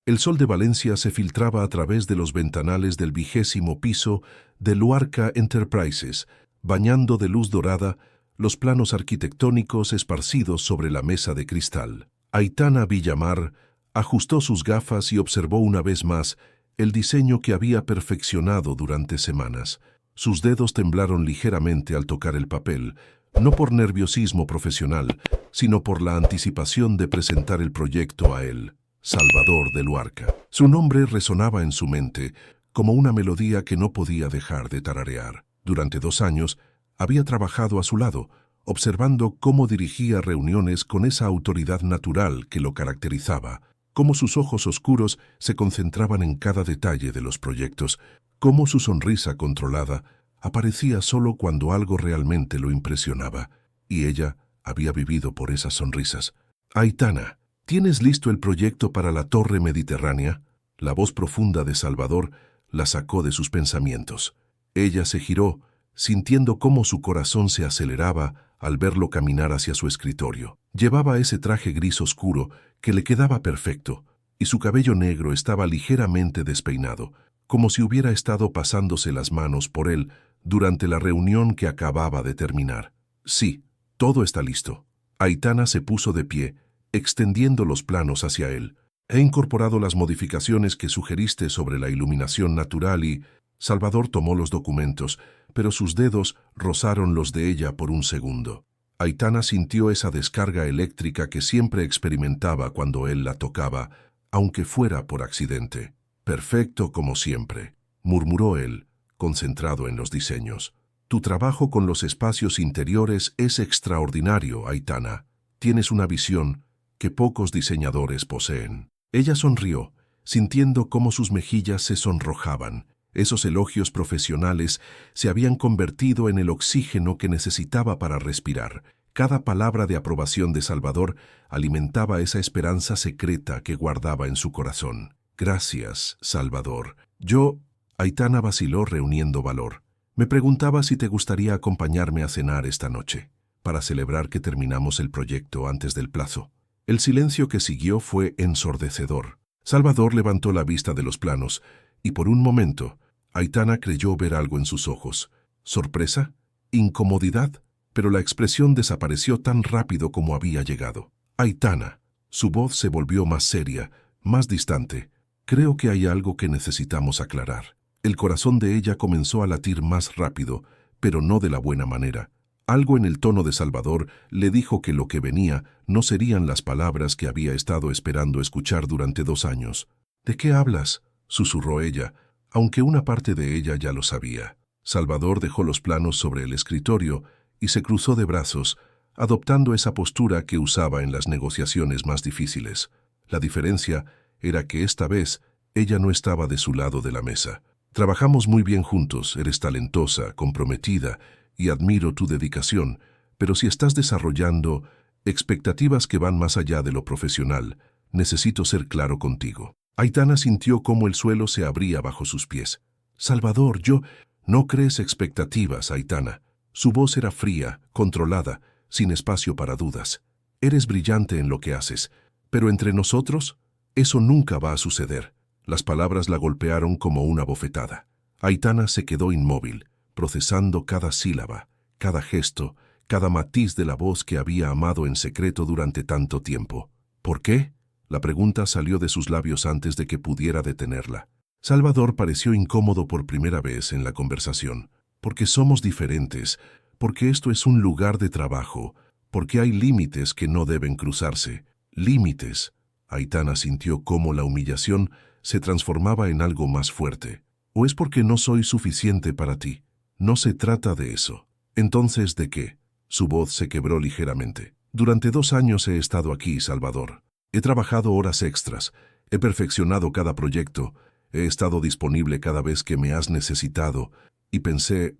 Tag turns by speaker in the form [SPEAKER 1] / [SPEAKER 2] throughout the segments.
[SPEAKER 1] El sol de Valencia se filtraba a través de los ventanales del 20º piso de Luarca Enterprises, bañando de luz dorada los planos arquitectónicos esparcidos sobre la mesa de cristal. Aitana Villamar ajustó sus gafas y observó una vez más el diseño que había perfeccionado durante semanas. Sus dedos temblaron ligeramente al tocar el papel, no por nerviosismo profesional, sino por la anticipación de presentar el proyecto a él. Salvador de Luarca. Su nombre resonaba en su mente como una melodía que no podía dejar de tararear. Durante 2 años había trabajado a su lado, observando cómo dirigía reuniones con esa autoridad natural que lo caracterizaba, cómo sus ojos oscuros se concentraban en cada detalle de los proyectos, cómo su sonrisa controlada aparecía solo cuando algo realmente lo impresionaba, y ella había vivido por esas sonrisas. Aitana, ¿tienes listo el proyecto para la Torre Mediterránea? La voz profunda de Salvador la sacó de sus pensamientos. Ella se giró, sintiendo cómo su corazón se aceleraba al verlo caminar hacia su escritorio. Llevaba ese traje gris oscuro que le quedaba perfecto, y su cabello negro estaba ligeramente despeinado, como si hubiera estado pasándose las manos por él durante la reunión que acababa de terminar. Sí, todo está listo. Aitana se puso de pie, extendiendo los planos hacia él. He incorporado las modificaciones que sugeriste sobre la iluminación natural y... Salvador tomó los documentos, pero sus dedos rozaron los de ella por un segundo. Aitana sintió esa descarga eléctrica que siempre experimentaba cuando él la tocaba, aunque fuera por accidente. Perfecto como siempre, murmuró él, concentrado en los diseños. Tu trabajo con los espacios interiores es extraordinario, Aitana. Tienes una visión que pocos diseñadores poseen. Ella sonrió, sintiendo cómo sus mejillas se sonrojaban. Esos elogios profesionales se habían convertido en el oxígeno que necesitaba para respirar. Cada palabra de aprobación de Salvador alimentaba esa esperanza secreta que guardaba en su corazón. Gracias, Salvador. Aitana vaciló reuniendo valor. Me preguntaba si te gustaría acompañarme a cenar esta noche, para celebrar que terminamos el proyecto antes del plazo. El silencio que siguió fue ensordecedor. Salvador levantó la vista de los planos, y por un momento, Aitana creyó ver algo en sus ojos. ¿Sorpresa? ¿Incomodidad? Pero la expresión desapareció tan rápido como había llegado. Aitana. Su voz se volvió más seria, más distante. Creo que hay algo que necesitamos aclarar. El corazón de ella comenzó a latir más rápido, pero no de la buena manera. Algo en el tono de Salvador le dijo que lo que venía no serían las palabras que había estado esperando escuchar durante 2 años. ¿De qué hablas?, susurró ella, aunque una parte de ella ya lo sabía. Salvador dejó los planos sobre el escritorio y se cruzó de brazos, adoptando esa postura que usaba en las negociaciones más difíciles. La diferencia era que esta vez ella no estaba de su lado de la mesa. Trabajamos muy bien juntos, eres talentosa, comprometida y admiro tu dedicación, pero si estás desarrollando expectativas que van más allá de lo profesional, necesito ser claro contigo. Aitana sintió cómo el suelo se abría bajo sus pies. Salvador, no crees expectativas, Aitana. Su voz era fría, controlada, sin espacio para dudas. Eres brillante en lo que haces, pero entre nosotros, eso nunca va a suceder. Las palabras la golpearon como una bofetada. Aitana se quedó inmóvil, procesando cada sílaba, cada gesto, cada matiz de la voz que había amado en secreto durante tanto tiempo. ¿Por qué? La pregunta salió de sus labios antes de que pudiera detenerla. Salvador pareció incómodo por primera vez en la conversación. Porque somos diferentes, porque esto es un lugar de trabajo, porque hay límites que no deben cruzarse. Límites. Aitana sintió cómo la humillación se transformaba en algo más fuerte. ¿O es porque no soy suficiente para ti? No se trata de eso. ¿Entonces de qué? Su voz se quebró ligeramente. Durante 2 años he estado aquí, Salvador. He trabajado horas extras, he perfeccionado cada proyecto, he estado disponible cada vez que me has necesitado, y pensé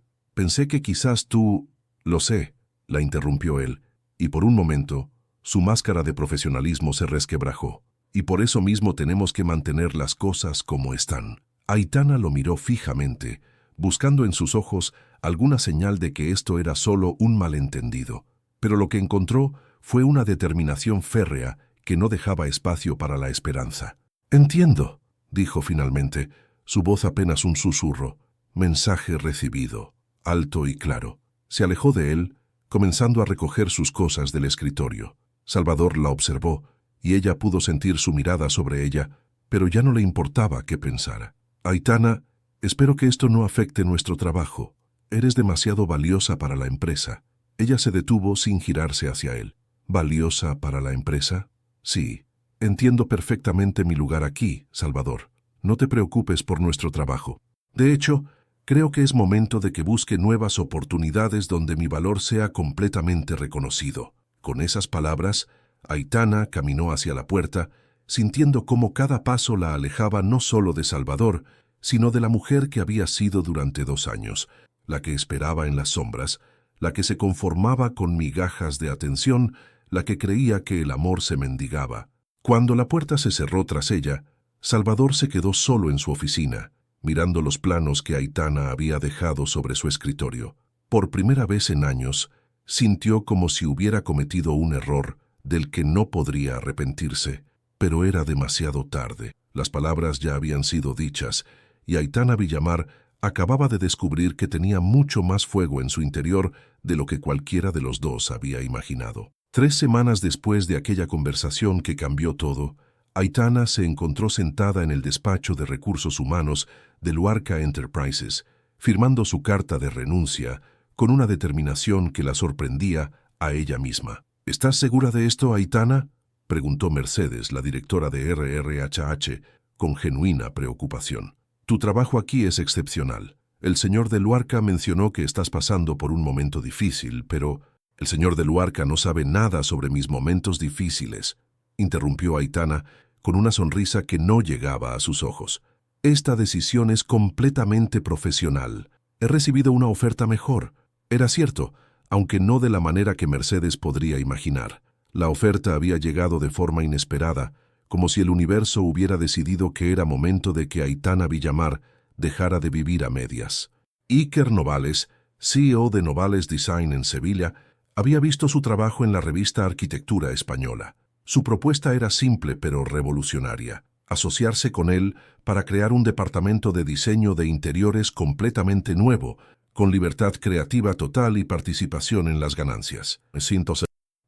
[SPEAKER 1] que quizás tú... Lo sé, la interrumpió él, y por un momento, su máscara de profesionalismo se resquebrajó, y por eso mismo tenemos que mantener las cosas como están. Aitana lo miró fijamente, buscando en sus ojos alguna señal de que esto era solo un malentendido, pero lo que encontró fue una determinación férrea que no dejaba espacio para la esperanza. Entiendo, dijo finalmente, su voz apenas un susurro. Mensaje recibido, alto y claro. Se alejó de él, comenzando a recoger sus cosas del escritorio. Salvador la observó, y ella pudo sentir su mirada sobre ella, pero ya no le importaba qué pensara. Aitana, espero que esto no afecte nuestro trabajo. Eres demasiado valiosa para la empresa. Ella se detuvo sin girarse hacia él. ¿Valiosa para la empresa? Sí. Entiendo perfectamente mi lugar aquí, Salvador. No te preocupes por nuestro trabajo. De hecho, creo que es momento de que busque nuevas oportunidades donde mi valor sea completamente reconocido. Con esas palabras, Aitana caminó hacia la puerta, sintiendo cómo cada paso la alejaba no solo de Salvador, sino de la mujer que había sido durante 2 años, la que esperaba en las sombras, la que se conformaba con migajas de atención, la que creía que el amor se mendigaba. Cuando la puerta se cerró tras ella, Salvador se quedó solo en su oficina, mirando los planos que Aitana había dejado sobre su escritorio. Por primera vez en años, sintió como si hubiera cometido un error del que no podría arrepentirse, pero era demasiado tarde. Las palabras ya habían sido dichas, y Aitana Villamar acababa de descubrir que tenía mucho más fuego en su interior de lo que cualquiera de los dos había imaginado. 3 semanas después de aquella conversación que cambió todo, Aitana se encontró sentada en el despacho de recursos humanos de Luarca Enterprises, firmando su carta de renuncia con una determinación que la sorprendía a ella misma. ¿Estás segura de esto, Aitana?, preguntó Mercedes, la directora de RRHH, con genuina preocupación. Tu trabajo aquí es excepcional. El señor de Luarca mencionó que estás pasando por un momento difícil, pero el señor de Luarca no sabe nada sobre mis momentos difíciles, interrumpió Aitana con una sonrisa que no llegaba a sus ojos. Esta decisión es completamente profesional. He recibido una oferta mejor. Era cierto, aunque no de la manera que Mercedes podría imaginar. La oferta había llegado de forma inesperada, como si el universo hubiera decidido que era momento de que Aitana Villamar dejara de vivir a medias. Iker Novales, CEO de Novales Design en Sevilla, había visto su trabajo en la revista Arquitectura Española. Su propuesta era simple pero revolucionaria: asociarse con él para crear un departamento de diseño de interiores completamente nuevo, con libertad creativa total y participación en las ganancias.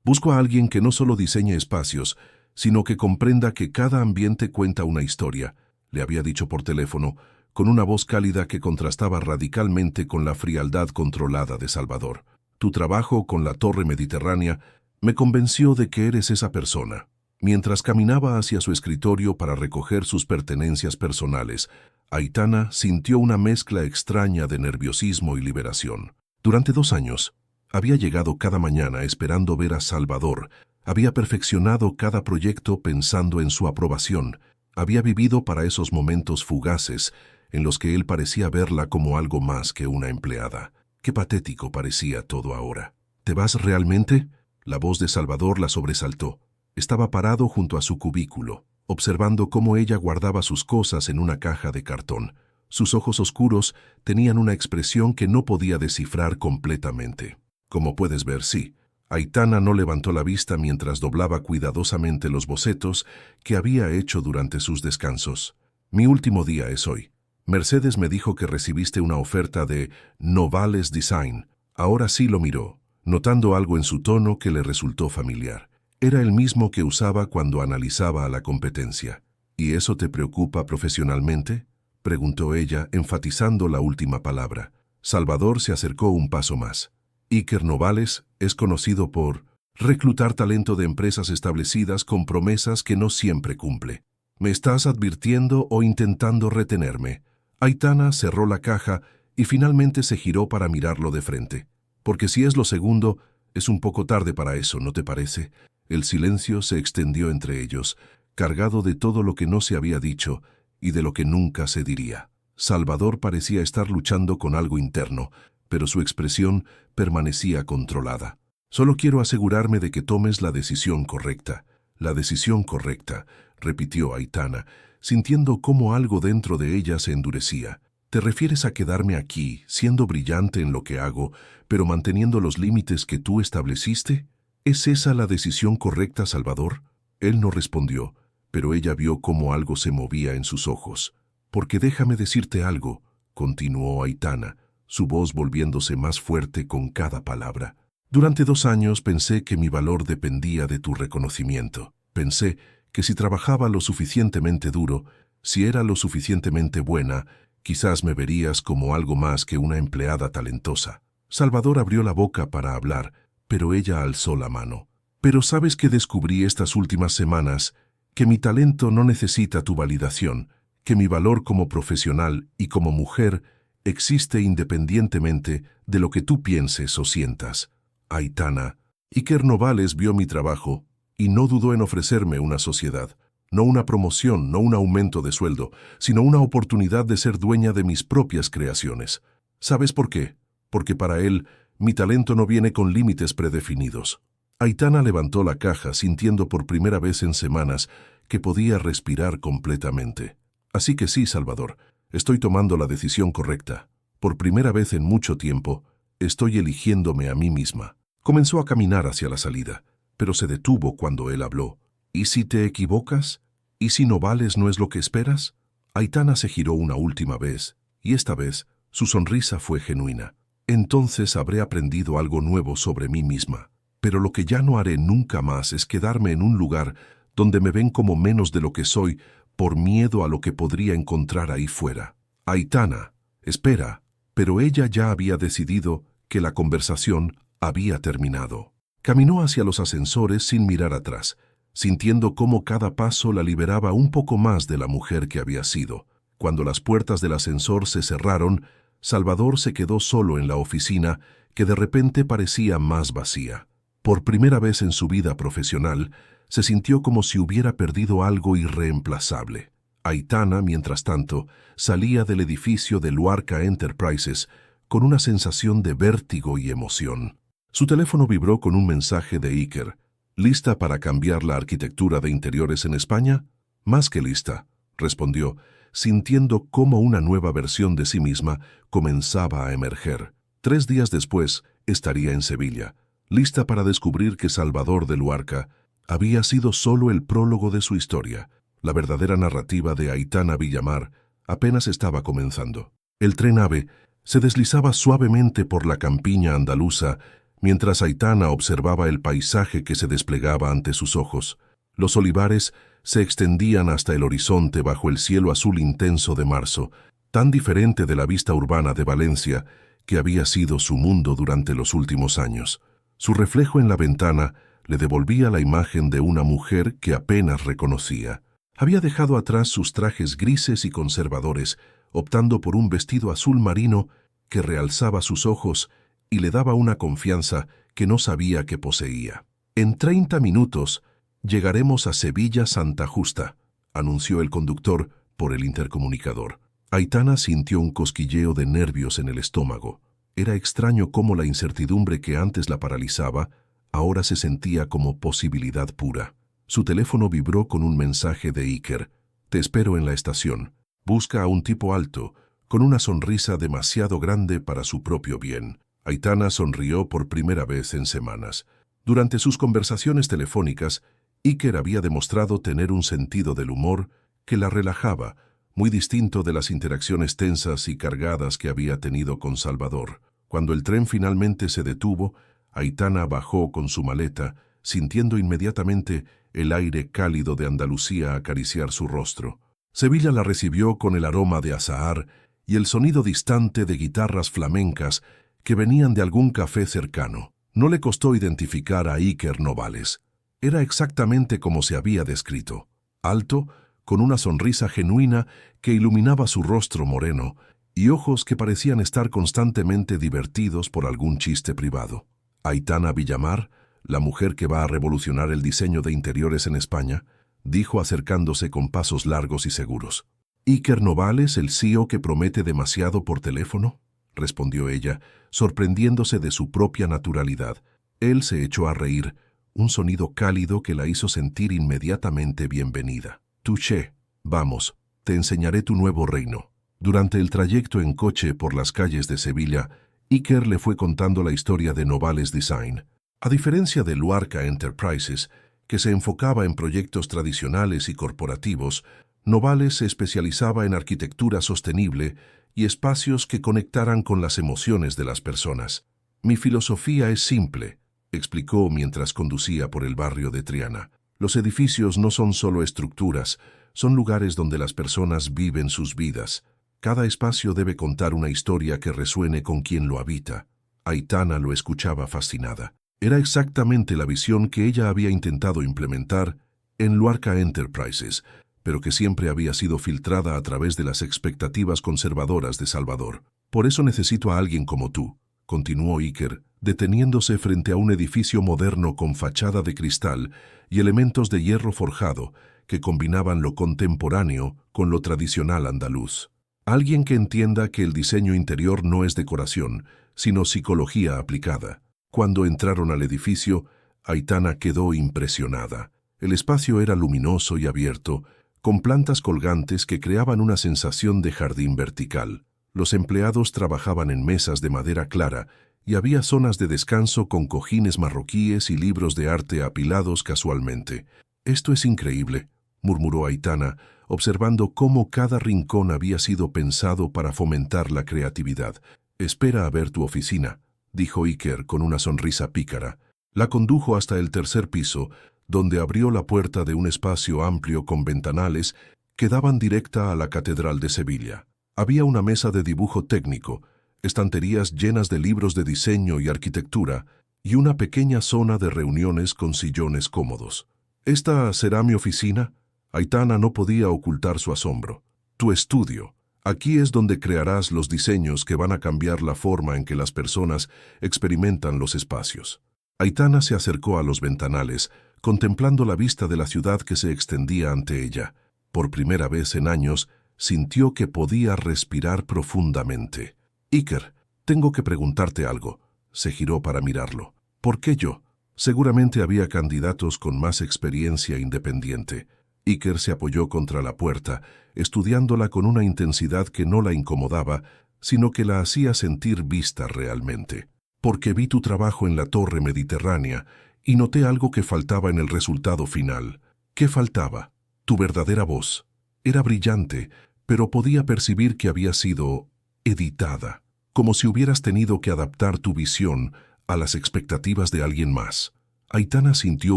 [SPEAKER 1] Busco a alguien que no solo diseñe espacios, sino que comprenda que cada ambiente cuenta una historia, le había dicho por teléfono, con una voz cálida que contrastaba radicalmente con la frialdad controlada de Salvador. Tu trabajo con la Torre Mediterránea me convenció de que eres esa persona. Mientras caminaba hacia su escritorio para recoger sus pertenencias personales, Aitana sintió una mezcla extraña de nerviosismo y liberación. Durante 2 años, había llegado cada mañana esperando ver a Salvador, había perfeccionado cada proyecto pensando en su aprobación, había vivido para esos momentos fugaces en los que él parecía verla como algo más que una empleada. Qué patético parecía todo ahora. ¿Te vas realmente? La voz de Salvador la sobresaltó. Estaba parado junto a su cubículo, observando cómo ella guardaba sus cosas en una caja de cartón. Sus ojos oscuros tenían una expresión que no podía descifrar completamente. Como puedes ver, sí. Aitana no levantó la vista mientras doblaba cuidadosamente los bocetos que había hecho durante sus descansos. Mi último día es hoy. Mercedes me dijo que recibiste una oferta de Novales Design. Ahora sí lo miró, notando algo en su tono que le resultó familiar. Era el mismo que usaba cuando analizaba a la competencia. ¿Y eso te preocupa profesionalmente?, preguntó ella, enfatizando la última palabra. Salvador se acercó un paso más. Iker Novales es conocido por reclutar talento de empresas establecidas con promesas que no siempre cumple. ¿Me estás advirtiendo o intentando retenerme? Aitana cerró la caja y finalmente se giró para mirarlo de frente. Porque si es lo segundo, es un poco tarde para eso, ¿no te parece? El silencio se extendió entre ellos, cargado de todo lo que no se había dicho y de lo que nunca se diría. Salvador parecía estar luchando con algo interno, pero su expresión permanecía controlada. Solo quiero asegurarme de que tomes la decisión correcta. La decisión correcta, repitió Aitana, sintiendo cómo algo dentro de ella se endurecía. ¿Te refieres a quedarme aquí, siendo brillante en lo que hago, pero manteniendo los límites que tú estableciste? ¿Es esa la decisión correcta, Salvador? Él no respondió, pero ella vio cómo algo se movía en sus ojos. «Porque déjame decirte algo», continuó Aitana, su voz volviéndose más fuerte con cada palabra. «Durante 2 años pensé que mi valor dependía de tu reconocimiento. Pensé que si trabajaba lo suficientemente duro, si era lo suficientemente buena, quizás me verías como algo más que una empleada talentosa». Salvador abrió la boca para hablar, pero ella alzó la mano. «Pero sabes que descubrí estas últimas semanas que mi talento no necesita tu validación, que mi valor como profesional y como mujer existe independientemente de lo que tú pienses o sientas. Aitana». Iker Novales vio mi trabajo y no dudó en ofrecerme una sociedad, no una promoción, no un aumento de sueldo, sino una oportunidad de ser dueña de mis propias creaciones. ¿Sabes por qué? Porque para él, mi talento no viene con límites predefinidos. Aitana levantó la caja sintiendo por primera vez en semanas que podía respirar completamente. «Así que sí, Salvador, estoy tomando la decisión correcta. Por primera vez en mucho tiempo, estoy eligiéndome a mí misma». Comenzó a caminar hacia la salida, pero se detuvo cuando él habló. «¿Y si te equivocas? ¿Y si Novales no es lo que esperas?». Aitana se giró una última vez, y esta vez su sonrisa fue genuina. «Entonces habré aprendido algo nuevo sobre mí misma. Pero lo que ya no haré nunca más es quedarme en un lugar donde me ven como menos de lo que soy por miedo a lo que podría encontrar ahí fuera». «Aitana, espera». Pero ella ya había decidido que la conversación había terminado. Caminó hacia los ascensores sin mirar atrás, sintiendo cómo cada paso la liberaba un poco más de la mujer que había sido. Cuando las puertas del ascensor se cerraron, Salvador se quedó solo en la oficina, que de repente parecía más vacía. Por primera vez en su vida profesional, se sintió como si hubiera perdido algo irreemplazable. Aitana, mientras tanto, salía del edificio de Luarca Enterprises con una sensación de vértigo y emoción. Su teléfono vibró con un mensaje de Iker. «¿Lista para cambiar la arquitectura de interiores en España?». «Más que lista», respondió, sintiendo cómo una nueva versión de sí misma comenzaba a emerger. 3 días después, estaría en Sevilla, lista para descubrir que Salvador de Luarca había sido solo el prólogo de su historia. La verdadera narrativa de Aitana Villamar apenas estaba comenzando. El tren AVE se deslizaba suavemente por la campiña andaluza mientras Aitana observaba el paisaje que se desplegaba ante sus ojos. Los olivares se extendían hasta el horizonte bajo el cielo azul intenso de marzo, tan diferente de la vista urbana de Valencia que había sido su mundo durante los últimos años. Su reflejo en la ventana le devolvía la imagen de una mujer que apenas reconocía. Había dejado atrás sus trajes grises y conservadores, optando por un vestido azul marino que realzaba sus ojos y le daba una confianza que no sabía que poseía. «En 30 minutos llegaremos a Sevilla Santa Justa», anunció el conductor por el intercomunicador. Aitana sintió un cosquilleo de nervios en el estómago. Era extraño cómo la incertidumbre que antes la paralizaba ahora se sentía como posibilidad pura. Su teléfono vibró con un mensaje de Iker. «Te espero en la estación. Busca a un tipo alto, con una sonrisa demasiado grande para su propio bien». Aitana sonrió por primera vez en semanas. Durante sus conversaciones telefónicas, Iker había demostrado tener un sentido del humor que la relajaba, muy distinto de las interacciones tensas y cargadas que había tenido con Salvador. Cuando el tren finalmente se detuvo, Aitana bajó con su maleta, sintiendo inmediatamente el aire cálido de Andalucía acariciar su rostro. Sevilla la recibió con el aroma de azahar y el sonido distante de guitarras flamencas que venían de algún café cercano. No le costó identificar a Iker Novales. Era exactamente como se había descrito. Alto, con una sonrisa genuina que iluminaba su rostro moreno y ojos que parecían estar constantemente divertidos por algún chiste privado. Aitana Villamar, la mujer que va a revolucionar el diseño de interiores en España, dijo acercándose con pasos largos y seguros. «¿Iker Novales, el CEO que promete demasiado por teléfono?», respondió ella, sorprendiéndose de su propia naturalidad. Él se echó a reír, un sonido cálido que la hizo sentir inmediatamente bienvenida. «Touché, vamos, te enseñaré tu nuevo reino». Durante el trayecto en coche por las calles de Sevilla, Iker le fue contando la historia de Novales Design. A diferencia de Luarca Enterprises, que se enfocaba en proyectos tradicionales y corporativos, Novales se especializaba en arquitectura sostenible y espacios que conectaran con las emociones de las personas. Mi filosofía es simple, explicó mientras conducía por el barrio de Triana. Los edificios no son solo estructuras, son lugares donde las personas viven sus vidas. Cada espacio debe contar una historia que resuene con quien lo habita. Aitana lo escuchaba fascinada. Era exactamente la visión que ella había intentado implementar en Luarca Enterprises, pero que siempre había sido filtrada a través de las expectativas conservadoras de Salvador. Por eso necesito a alguien como tú, continuó Iker, deteniéndose frente a un edificio moderno con fachada de cristal y elementos de hierro forjado que combinaban lo contemporáneo con lo tradicional andaluz. Alguien que entienda que el diseño interior no es decoración, sino psicología aplicada. Cuando entraron al edificio, Aitana quedó impresionada. El espacio era luminoso y abierto, con plantas colgantes que creaban una sensación de jardín vertical. Los empleados trabajaban en mesas de madera clara y había zonas de descanso con cojines marroquíes y libros de arte apilados casualmente. «Esto es increíble», murmuró Aitana, observando cómo cada rincón había sido pensado para fomentar la creatividad. «Espera a ver tu oficina», dijo Iker con una sonrisa pícara. La condujo hasta el tercer piso, donde abrió la puerta de un espacio amplio con ventanales que daban directa a la Catedral de Sevilla. Había una mesa de dibujo técnico, estanterías llenas de libros de diseño y arquitectura, y una pequeña zona de reuniones con sillones cómodos. «¿Esta será mi oficina?» Aitana no podía ocultar su asombro. «Tu estudio. Aquí es donde crearás los diseños que van a cambiar la forma en que las personas experimentan los espacios». Aitana se acercó a los ventanales, contemplando la vista de la ciudad que se extendía ante ella. Por primera vez en años, sintió que podía respirar profundamente. «Iker, tengo que preguntarte algo». Se giró para mirarlo. «¿Por qué yo?» Seguramente había candidatos con más experiencia independiente. Iker se apoyó contra la puerta, estudiándola con una intensidad que no la incomodaba, sino que la hacía sentir vista realmente. «Porque vi tu trabajo en la Torre Mediterránea y noté algo que faltaba en el resultado final». «¿Qué faltaba?» «Tu verdadera voz. Era brillante, pero podía percibir que había sido editada, como si hubieras tenido que adaptar tu visión a las expectativas de alguien más». Aitana sintió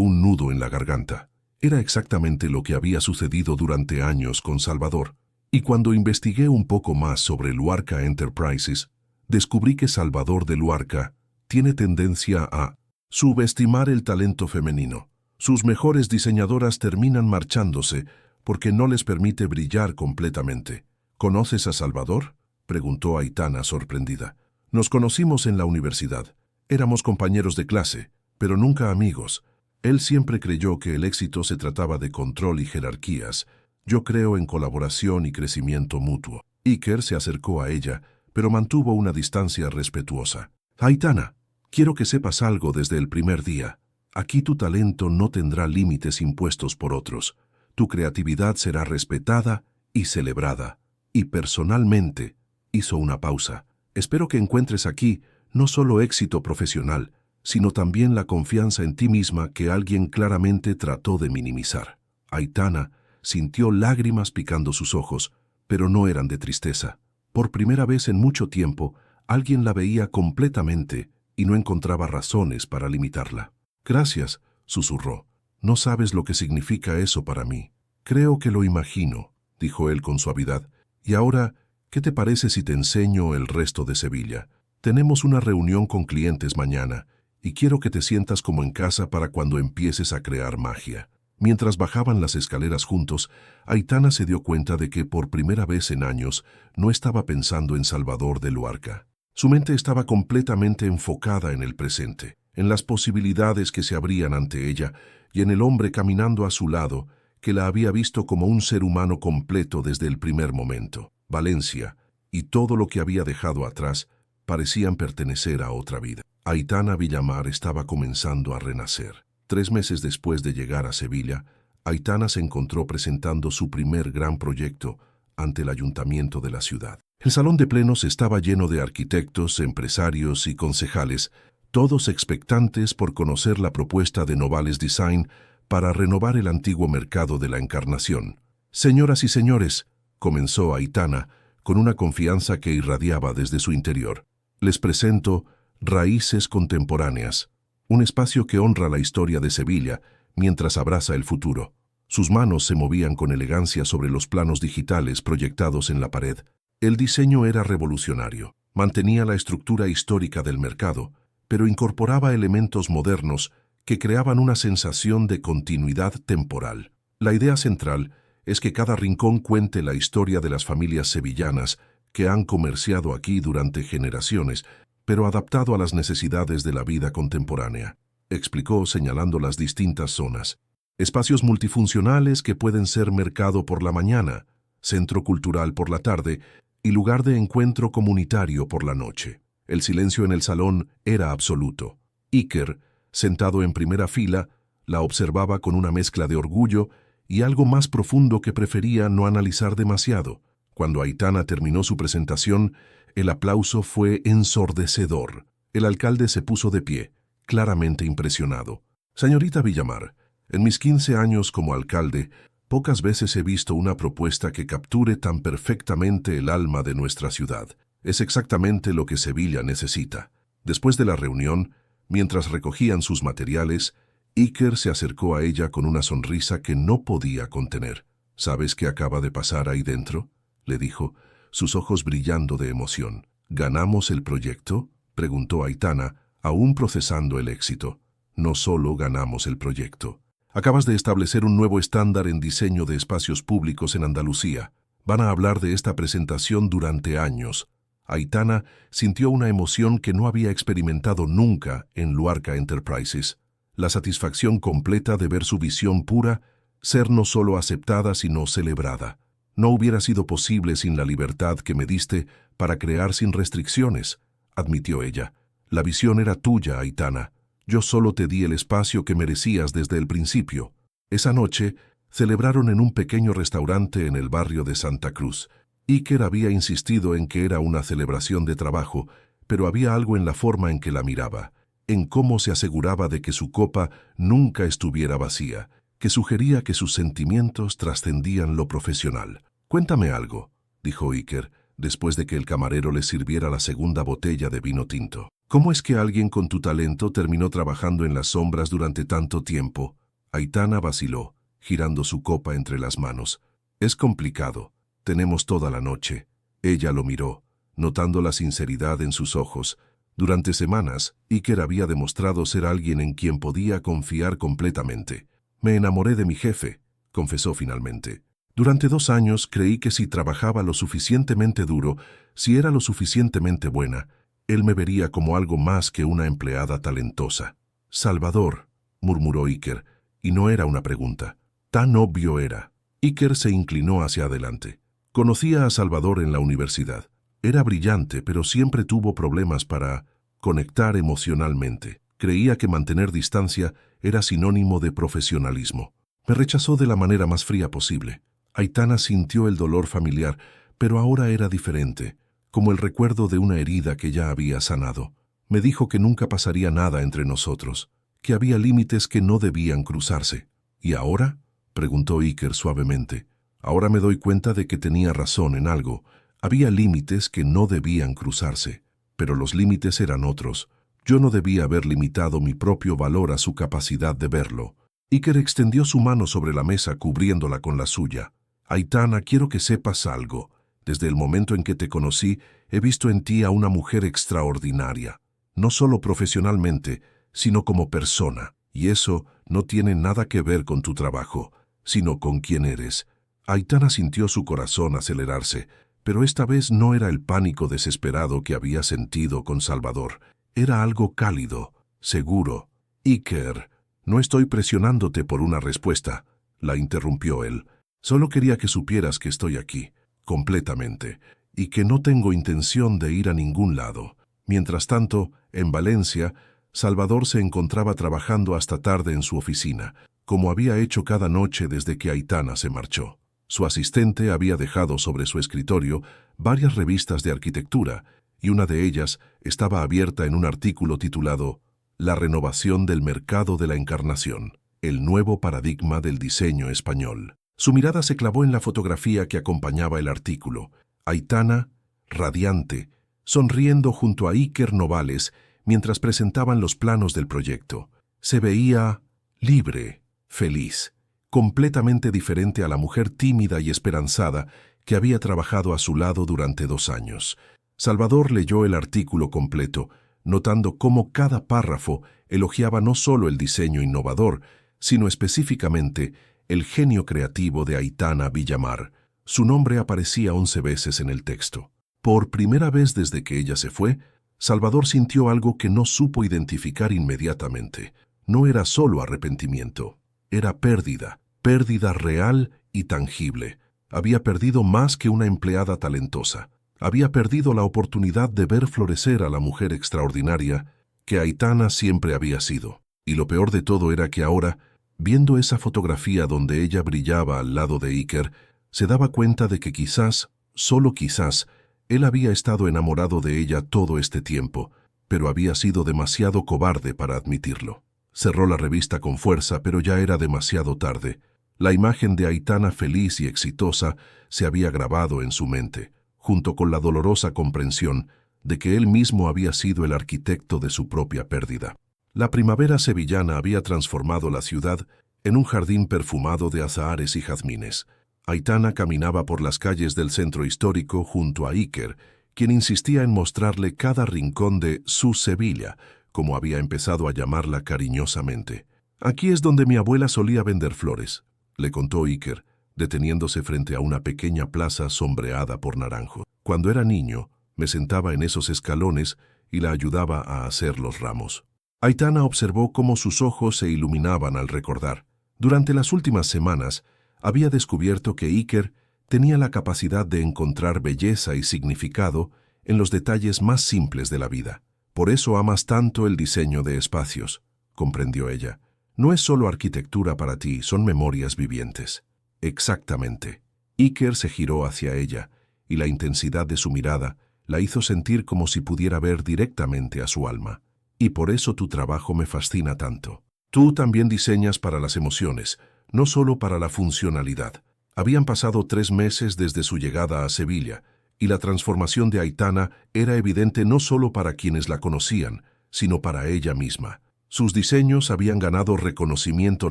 [SPEAKER 1] un nudo en la garganta. Era exactamente lo que había sucedido durante años con Salvador. Y cuando investigué un poco más sobre Luarca Enterprises, descubrí que Salvador de Luarca tiene tendencia a subestimar el talento femenino. Sus mejores diseñadoras terminan marchándose porque no les permite brillar completamente. «¿Conoces a Salvador?», preguntó Aitana sorprendida. «Nos conocimos en la universidad. Éramos compañeros de clase, pero nunca amigos. Él siempre creyó que el éxito se trataba de control y jerarquías. Yo creo en colaboración y crecimiento mutuo». Iker se acercó a ella, pero mantuvo una distancia respetuosa. «Aitana, quiero que sepas algo desde el primer día. Aquí tu talento no tendrá límites impuestos por otros. Tu creatividad será respetada y celebrada. Y personalmente», hizo una pausa, «espero que encuentres aquí no solo éxito profesional, sino también la confianza en ti misma que alguien claramente trató de minimizar». Aitana sintió lágrimas picando sus ojos, pero no eran de tristeza. Por primera vez en mucho tiempo, alguien la veía completamente y no encontraba razones para limitarla. «Gracias», susurró. «No sabes lo que significa eso para mí». «Creo que lo imagino», dijo él con suavidad. «Y ahora, ¿qué te parece si te enseño el resto de Sevilla? Tenemos una reunión con clientes mañana y quiero que te sientas como en casa para cuando empieces a crear magia». Mientras bajaban las escaleras juntos, Aitana se dio cuenta de que por primera vez en años no estaba pensando en Salvador de Luarca. Su mente estaba completamente enfocada en el presente, en las posibilidades que se abrían ante ella y en el hombre caminando a su lado, que la había visto como un ser humano completo desde el primer momento. Valencia y todo lo que había dejado atrás parecían pertenecer a otra vida. Aitana Villamar estaba comenzando a renacer. 3 meses después de llegar a Sevilla, Aitana se encontró presentando su primer gran proyecto ante el ayuntamiento de la ciudad. El salón de plenos estaba lleno de arquitectos, empresarios y concejales, todos expectantes por conocer la propuesta de Novales Design para renovar el antiguo mercado de la Encarnación. Señoras y señores, comenzó Aitana, con una confianza que irradiaba desde su interior. Les presento Raíces Contemporáneas, un espacio que honra la historia de Sevilla mientras abraza el futuro. Sus manos se movían con elegancia sobre los planos digitales proyectados en la pared. El diseño era revolucionario. Mantenía la estructura histórica del mercado, pero incorporaba elementos modernos que creaban una sensación de continuidad temporal. La idea central es que cada rincón cuente la historia de las familias sevillanas que han comerciado aquí durante generaciones, pero adaptado a las necesidades de la vida contemporánea, explicó señalando las distintas zonas. Espacios multifuncionales que pueden ser mercado por la mañana, centro cultural por la tarde y lugar de encuentro comunitario por la noche. El silencio en el salón era absoluto. Iker, sentado en primera fila, la observaba con una mezcla de orgullo y algo más profundo que prefería no analizar demasiado. Cuando Aitana terminó su presentación, el aplauso fue ensordecedor. El alcalde se puso de pie, claramente impresionado. Señorita Villamar, en mis 15 años como alcalde, pocas veces he visto una propuesta que capture tan perfectamente el alma de nuestra ciudad. Es exactamente lo que Sevilla necesita. Después de la reunión, mientras recogían sus materiales, Iker se acercó a ella con una sonrisa que no podía contener. ¿Sabes qué acaba de pasar ahí dentro?, le dijo, sus ojos brillando de emoción. ¿Ganamos el proyecto?, preguntó Aitana, aún procesando el éxito. No solo ganamos el proyecto. Acabas de establecer un nuevo estándar en diseño de espacios públicos en Andalucía. Van a hablar de esta presentación durante años. Aitana sintió una emoción que no había experimentado nunca en Luarca Enterprises. La satisfacción completa de ver su visión pura, ser no solo aceptada sino celebrada. No hubiera sido posible sin la libertad que me diste para crear sin restricciones, admitió ella. La visión era tuya, Aitana. Yo solo te di el espacio que merecías desde el principio. Esa noche celebraron en un pequeño restaurante en el barrio de Santa Cruz. Iker había insistido en que era una celebración de trabajo, pero había algo en la forma en que la miraba, en cómo se aseguraba de que su copa nunca estuviera vacía, que sugería que sus sentimientos trascendían lo profesional. Cuéntame algo, dijo Iker, después de que el camarero le sirviera la segunda botella de vino tinto. ¿Cómo es que alguien con tu talento terminó trabajando en las sombras durante tanto tiempo? Aitana vaciló, girando su copa entre las manos. Es complicado. Tenemos toda la noche. Ella lo miró, notando la sinceridad en sus ojos. Durante semanas, Iker había demostrado ser alguien en quien podía confiar completamente. Me enamoré de mi jefe, confesó finalmente. Durante 2 años creí que si trabajaba lo suficientemente duro, si era lo suficientemente buena, él me vería como algo más que una empleada talentosa. Salvador, murmuró Iker, y no era una pregunta. Tan obvio era. Iker se inclinó hacia adelante. Conocía a Salvador en la universidad. Era brillante, pero siempre tuvo problemas para conectar emocionalmente. Creía que mantener distancia era sinónimo de profesionalismo. Me rechazó de la manera más fría posible. Aitana sintió el dolor familiar, pero ahora era diferente, como el recuerdo de una herida que ya había sanado. Me dijo que nunca pasaría nada entre nosotros, que había límites que no debían cruzarse. ¿Y ahora?, preguntó Iker suavemente. Ahora me doy cuenta de que tenía razón en algo. Había límites que no debían cruzarse, pero los límites eran otros. Yo no debía haber limitado mi propio valor a su capacidad de verlo. Iker extendió su mano sobre la mesa cubriéndola con la suya. Aitana, quiero que sepas algo. Desde el momento en que te conocí, he visto en ti a una mujer extraordinaria. No solo profesionalmente, sino como persona. Y eso no tiene nada que ver con tu trabajo, sino con quién eres. Aitana sintió su corazón acelerarse, pero esta vez no era el pánico desesperado que había sentido con Salvador. Era algo cálido, seguro. Iker, no estoy presionándote por una respuesta, la interrumpió él. Solo quería que supieras que estoy aquí, completamente, y que no tengo intención de ir a ningún lado. Mientras tanto, en Valencia, Salvador se encontraba trabajando hasta tarde en su oficina, como había hecho cada noche desde que Aitana se marchó. Su asistente había dejado sobre su escritorio varias revistas de arquitectura, y una de ellas estaba abierta en un artículo titulado La renovación del mercado de la Encarnación. el nuevo paradigma del diseño español. Su mirada se clavó en la fotografía que acompañaba el artículo. Aitana, radiante, sonriendo junto a Iker Novales mientras presentaban los planos del proyecto. Se veía libre, feliz, completamente diferente a la mujer tímida y esperanzada que había trabajado a su lado durante 2 años. Salvador leyó el artículo completo, notando cómo cada párrafo elogiaba no solo el diseño innovador, sino específicamente el genio creativo de Aitana Villamar. Su nombre aparecía 11 veces en el texto. Por primera vez desde que ella se fue, Salvador sintió algo que no supo identificar inmediatamente. No era solo arrepentimiento, era pérdida, pérdida real y tangible. Había perdido más que una empleada talentosa. Había perdido la oportunidad de ver florecer a la mujer extraordinaria que Aitana siempre había sido. Y lo peor de todo era que ahora, viendo esa fotografía donde ella brillaba al lado de Iker, se daba cuenta de que quizás, solo quizás, él había estado enamorado de ella todo este tiempo, pero había sido demasiado cobarde para admitirlo. Cerró la revista con fuerza, pero ya era demasiado tarde. La imagen de Aitana feliz y exitosa se había grabado en su mente, junto con la dolorosa comprensión de que él mismo había sido el arquitecto de su propia pérdida. La primavera sevillana había transformado la ciudad en un jardín perfumado de azahares y jazmines. Aitana caminaba por las calles del centro histórico junto a Iker, quien insistía en mostrarle cada rincón de su Sevilla, como había empezado a llamarla cariñosamente. «Aquí es donde mi abuela solía vender flores», le contó Iker, deteniéndose frente a una pequeña plaza sombreada por naranjo. «Cuando era niño, me sentaba en esos escalones y la ayudaba a hacer los ramos». Aitana observó cómo sus ojos se iluminaban al recordar. Durante las últimas semanas, había descubierto que Iker tenía la capacidad de encontrar belleza y significado en los detalles más simples de la vida. «Por eso amas tanto el diseño de espacios», comprendió ella. «No es solo arquitectura para ti, son memorias vivientes». «Exactamente». Iker se giró hacia ella, y la intensidad de su mirada la hizo sentir como si pudiera ver directamente a su alma. «Y por eso tu trabajo me fascina tanto. Tú también diseñas para las emociones, no solo para la funcionalidad». Habían pasado 3 meses desde su llegada a Sevilla, y la transformación de Aitana era evidente no solo para quienes la conocían, sino para ella misma. Sus diseños habían ganado reconocimiento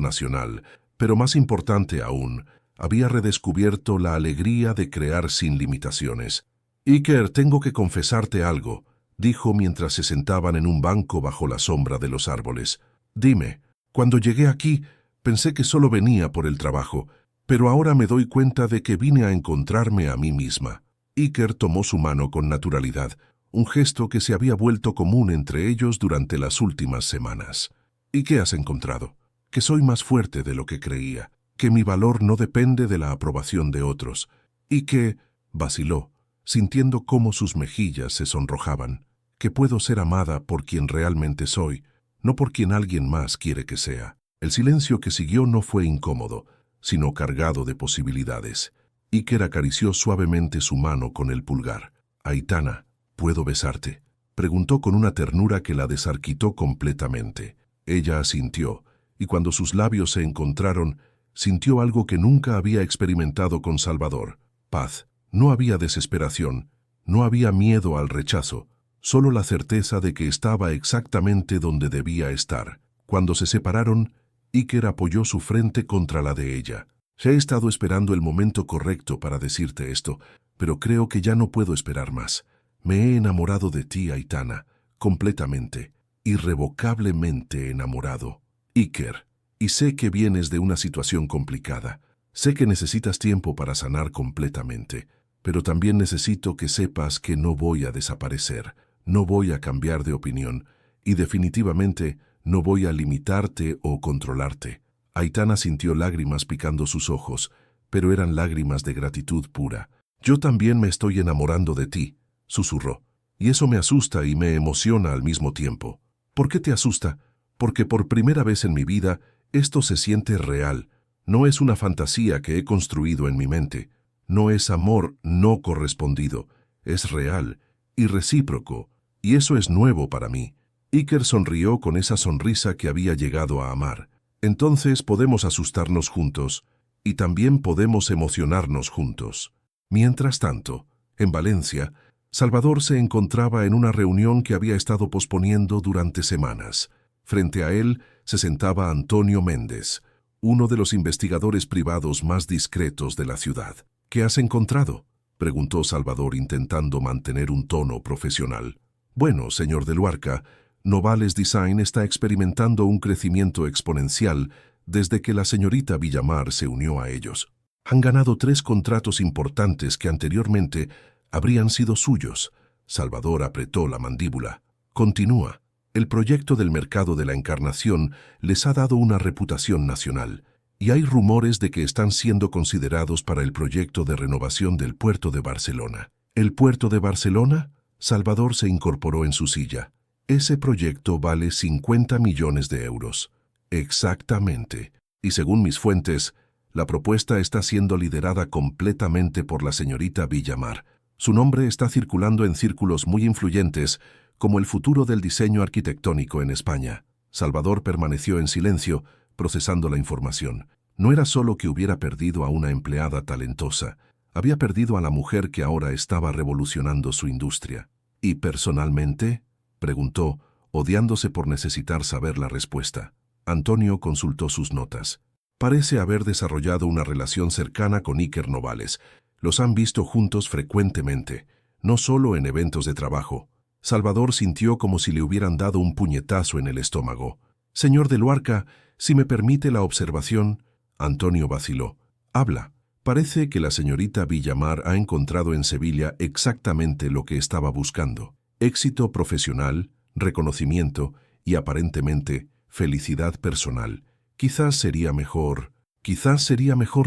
[SPEAKER 1] nacional, pero más importante aún, había redescubierto la alegría de crear sin limitaciones. «Iker, tengo que confesarte algo», dijo mientras se sentaban en un banco bajo la sombra de los árboles. «Dime, cuando llegué aquí, pensé que solo venía por el trabajo, pero ahora me doy cuenta de que vine a encontrarme a mí misma». Iker tomó su mano con naturalidad, un gesto que se había vuelto común entre ellos durante las últimas semanas. «¿Y qué has encontrado?» «Que soy más fuerte de lo que creía, que mi valor no depende de la aprobación de otros, y que», vaciló, sintiendo cómo sus mejillas se sonrojaban, «que puedo ser amada por quien realmente soy, no por quien alguien más quiere que sea». El silencio que siguió no fue incómodo, sino cargado de posibilidades. Iker acarició suavemente su mano con el pulgar. «Aitana, ¿puedo besarte?», preguntó con una ternura que la desarquitó completamente. Ella asintió, y cuando sus labios se encontraron, sintió algo que nunca había experimentado con Salvador: paz. No había desesperación, no había miedo al rechazo, solo la certeza de que estaba exactamente donde debía estar. Cuando se separaron, Iker apoyó su frente contra la de ella. «He estado esperando el momento correcto para decirte esto, pero creo que ya no puedo esperar más. Me he enamorado de ti, Aitana, completamente, irrevocablemente enamorado. Iker, y sé que vienes de una situación complicada. Sé que necesitas tiempo para sanar completamente, pero también necesito que sepas que no voy a desaparecer, no voy a cambiar de opinión, y definitivamente no voy a limitarte o controlarte». Aitana sintió lágrimas picando sus ojos, pero eran lágrimas de gratitud pura. «Yo también me estoy enamorando de ti», susurró, «y eso me asusta y me emociona al mismo tiempo». «¿Por qué te asusta?» «Porque por primera vez en mi vida esto se siente real. No es una fantasía que he construido en mi mente. No es amor no correspondido. Es real y recíproco, y eso es nuevo para mí». Iker sonrió con esa sonrisa que había llegado a amar. Entonces podemos asustarnos juntos y también podemos emocionarnos juntos. Mientras tanto, en Valencia, Salvador se encontraba en una reunión que había estado posponiendo durante semanas. Frente a él se sentaba Antonio Méndez, uno de los investigadores privados más discretos de la ciudad. ¿Qué has encontrado?, preguntó Salvador intentando mantener un tono profesional. Bueno, señor de Luarca, Novales Design está experimentando un crecimiento exponencial desde que la señorita Villamar se unió a ellos. Han ganado 3 contratos importantes que anteriormente habrían sido suyos. Salvador apretó la mandíbula. Continúa. El proyecto del mercado de la Encarnación les ha dado una reputación nacional, y hay rumores de que están siendo considerados para el proyecto de renovación del puerto de Barcelona. ¿El puerto de Barcelona? Salvador se incorporó en su silla. Ese proyecto vale 50 millones de euros. Exactamente. Y según mis fuentes, la propuesta está siendo liderada completamente por la señorita Villamar. Su nombre está circulando en círculos muy influyentes como el futuro del diseño arquitectónico en España. Salvador permaneció en silencio, procesando la información. No era solo que hubiera perdido a una empleada talentosa, había perdido a la mujer que ahora estaba revolucionando su industria. ¿Y personalmente?, preguntó, odiándose por necesitar saber la respuesta. Antonio consultó sus notas. Parece haber desarrollado una relación cercana con Iker Novales. Los han visto juntos frecuentemente, no solo en eventos de trabajo. Salvador sintió como si le hubieran dado un puñetazo en el estómago. Señor de Luarca, si me permite la observación. Antonio vaciló. Habla. Parece que la señorita Villamar ha encontrado en Sevilla exactamente lo que estaba buscando. Éxito profesional, reconocimiento y, aparentemente, felicidad personal. Quizás sería mejor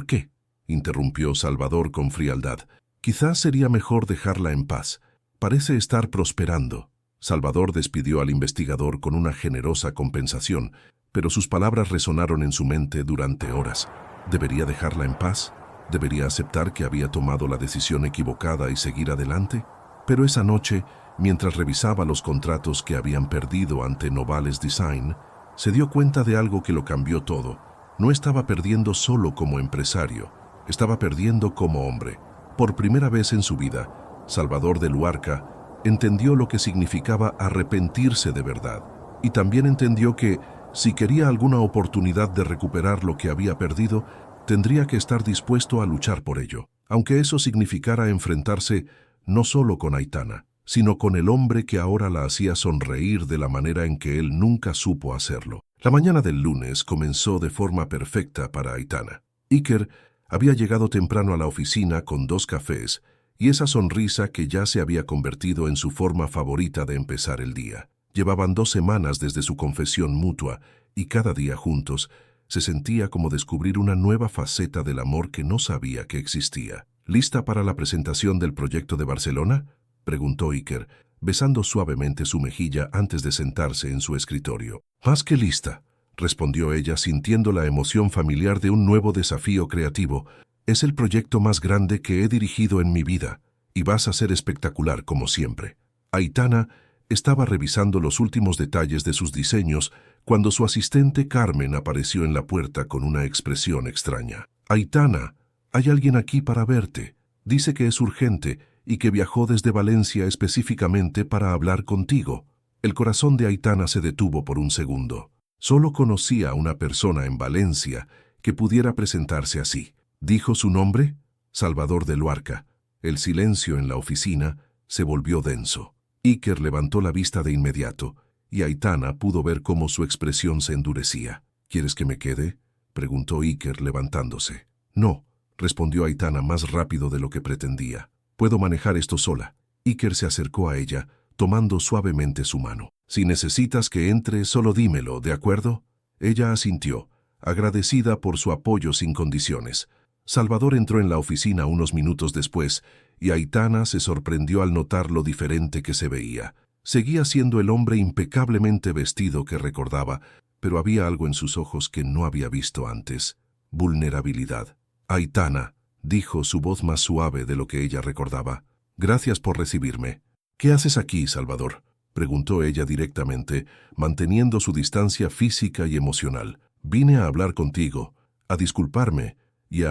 [SPEAKER 1] ¿qué?, interrumpió Salvador con frialdad. Quizás sería mejor dejarla en paz. Parece estar prosperando. Salvador despidió al investigador con una generosa compensación, pero sus palabras resonaron en su mente durante horas. ¿Debería dejarla en paz? ¿Debería aceptar que había tomado la decisión equivocada y seguir adelante? Pero esa noche, mientras revisaba los contratos que habían perdido ante Novales Design, se dio cuenta de algo que lo cambió todo. No estaba perdiendo solo como empresario, estaba perdiendo como hombre. Por primera vez en su vida, Salvador de Luarca entendió lo que significaba arrepentirse de verdad, y también entendió que, si quería alguna oportunidad de recuperar lo que había perdido, tendría que estar dispuesto a luchar por ello, aunque eso significara enfrentarse no solo con Aitana, sino con el hombre que ahora la hacía sonreír de la manera en que él nunca supo hacerlo. La mañana del lunes comenzó de forma perfecta para Aitana. Iker había llegado temprano a la oficina con 2 cafés y esa sonrisa que ya se había convertido en su forma favorita de empezar el día. Llevaban 2 semanas desde su confesión mutua y cada día juntos se sentía como descubrir una nueva faceta del amor que no sabía que existía. ¿Lista para la presentación del proyecto de Barcelona?, preguntó Iker, besando suavemente su mejilla antes de sentarse en su escritorio. Más que lista, respondió ella sintiendo la emoción familiar de un nuevo desafío creativo. Es el proyecto más grande que he dirigido en mi vida, y vas a ser espectacular como siempre. Aitana estaba revisando los últimos detalles de sus diseños cuando su asistente Carmen apareció en la puerta con una expresión extraña. Aitana, hay alguien aquí para verte. Dice que es urgente y que viajó desde Valencia específicamente para hablar contigo. El corazón de Aitana se detuvo por un segundo. Solo conocía a una persona en Valencia que pudiera presentarse así. ¿Dijo su nombre? Salvador de Luarca. El silencio en la oficina se volvió denso. Iker levantó la vista de inmediato, y Aitana pudo ver cómo su expresión se endurecía. ¿Quieres que me quede?, preguntó Iker levantándose. No, respondió Aitana más rápido de lo que pretendía. Puedo manejar esto sola. Iker se acercó a ella, tomando suavemente su mano. Si necesitas que entre, solo dímelo, ¿de acuerdo? Ella asintió, agradecida por su apoyo sin condiciones. Salvador entró en la oficina unos minutos después, y Aitana se sorprendió al notar lo diferente que se veía. Seguía siendo el hombre impecablemente vestido que recordaba, pero había algo en sus ojos que no había visto antes. Vulnerabilidad. Aitana, dijo su voz más suave de lo que ella recordaba. Gracias por recibirme. ¿Qué haces aquí, Salvador?, preguntó ella directamente, manteniendo su distancia física y emocional. Vine a hablar contigo, a disculparme y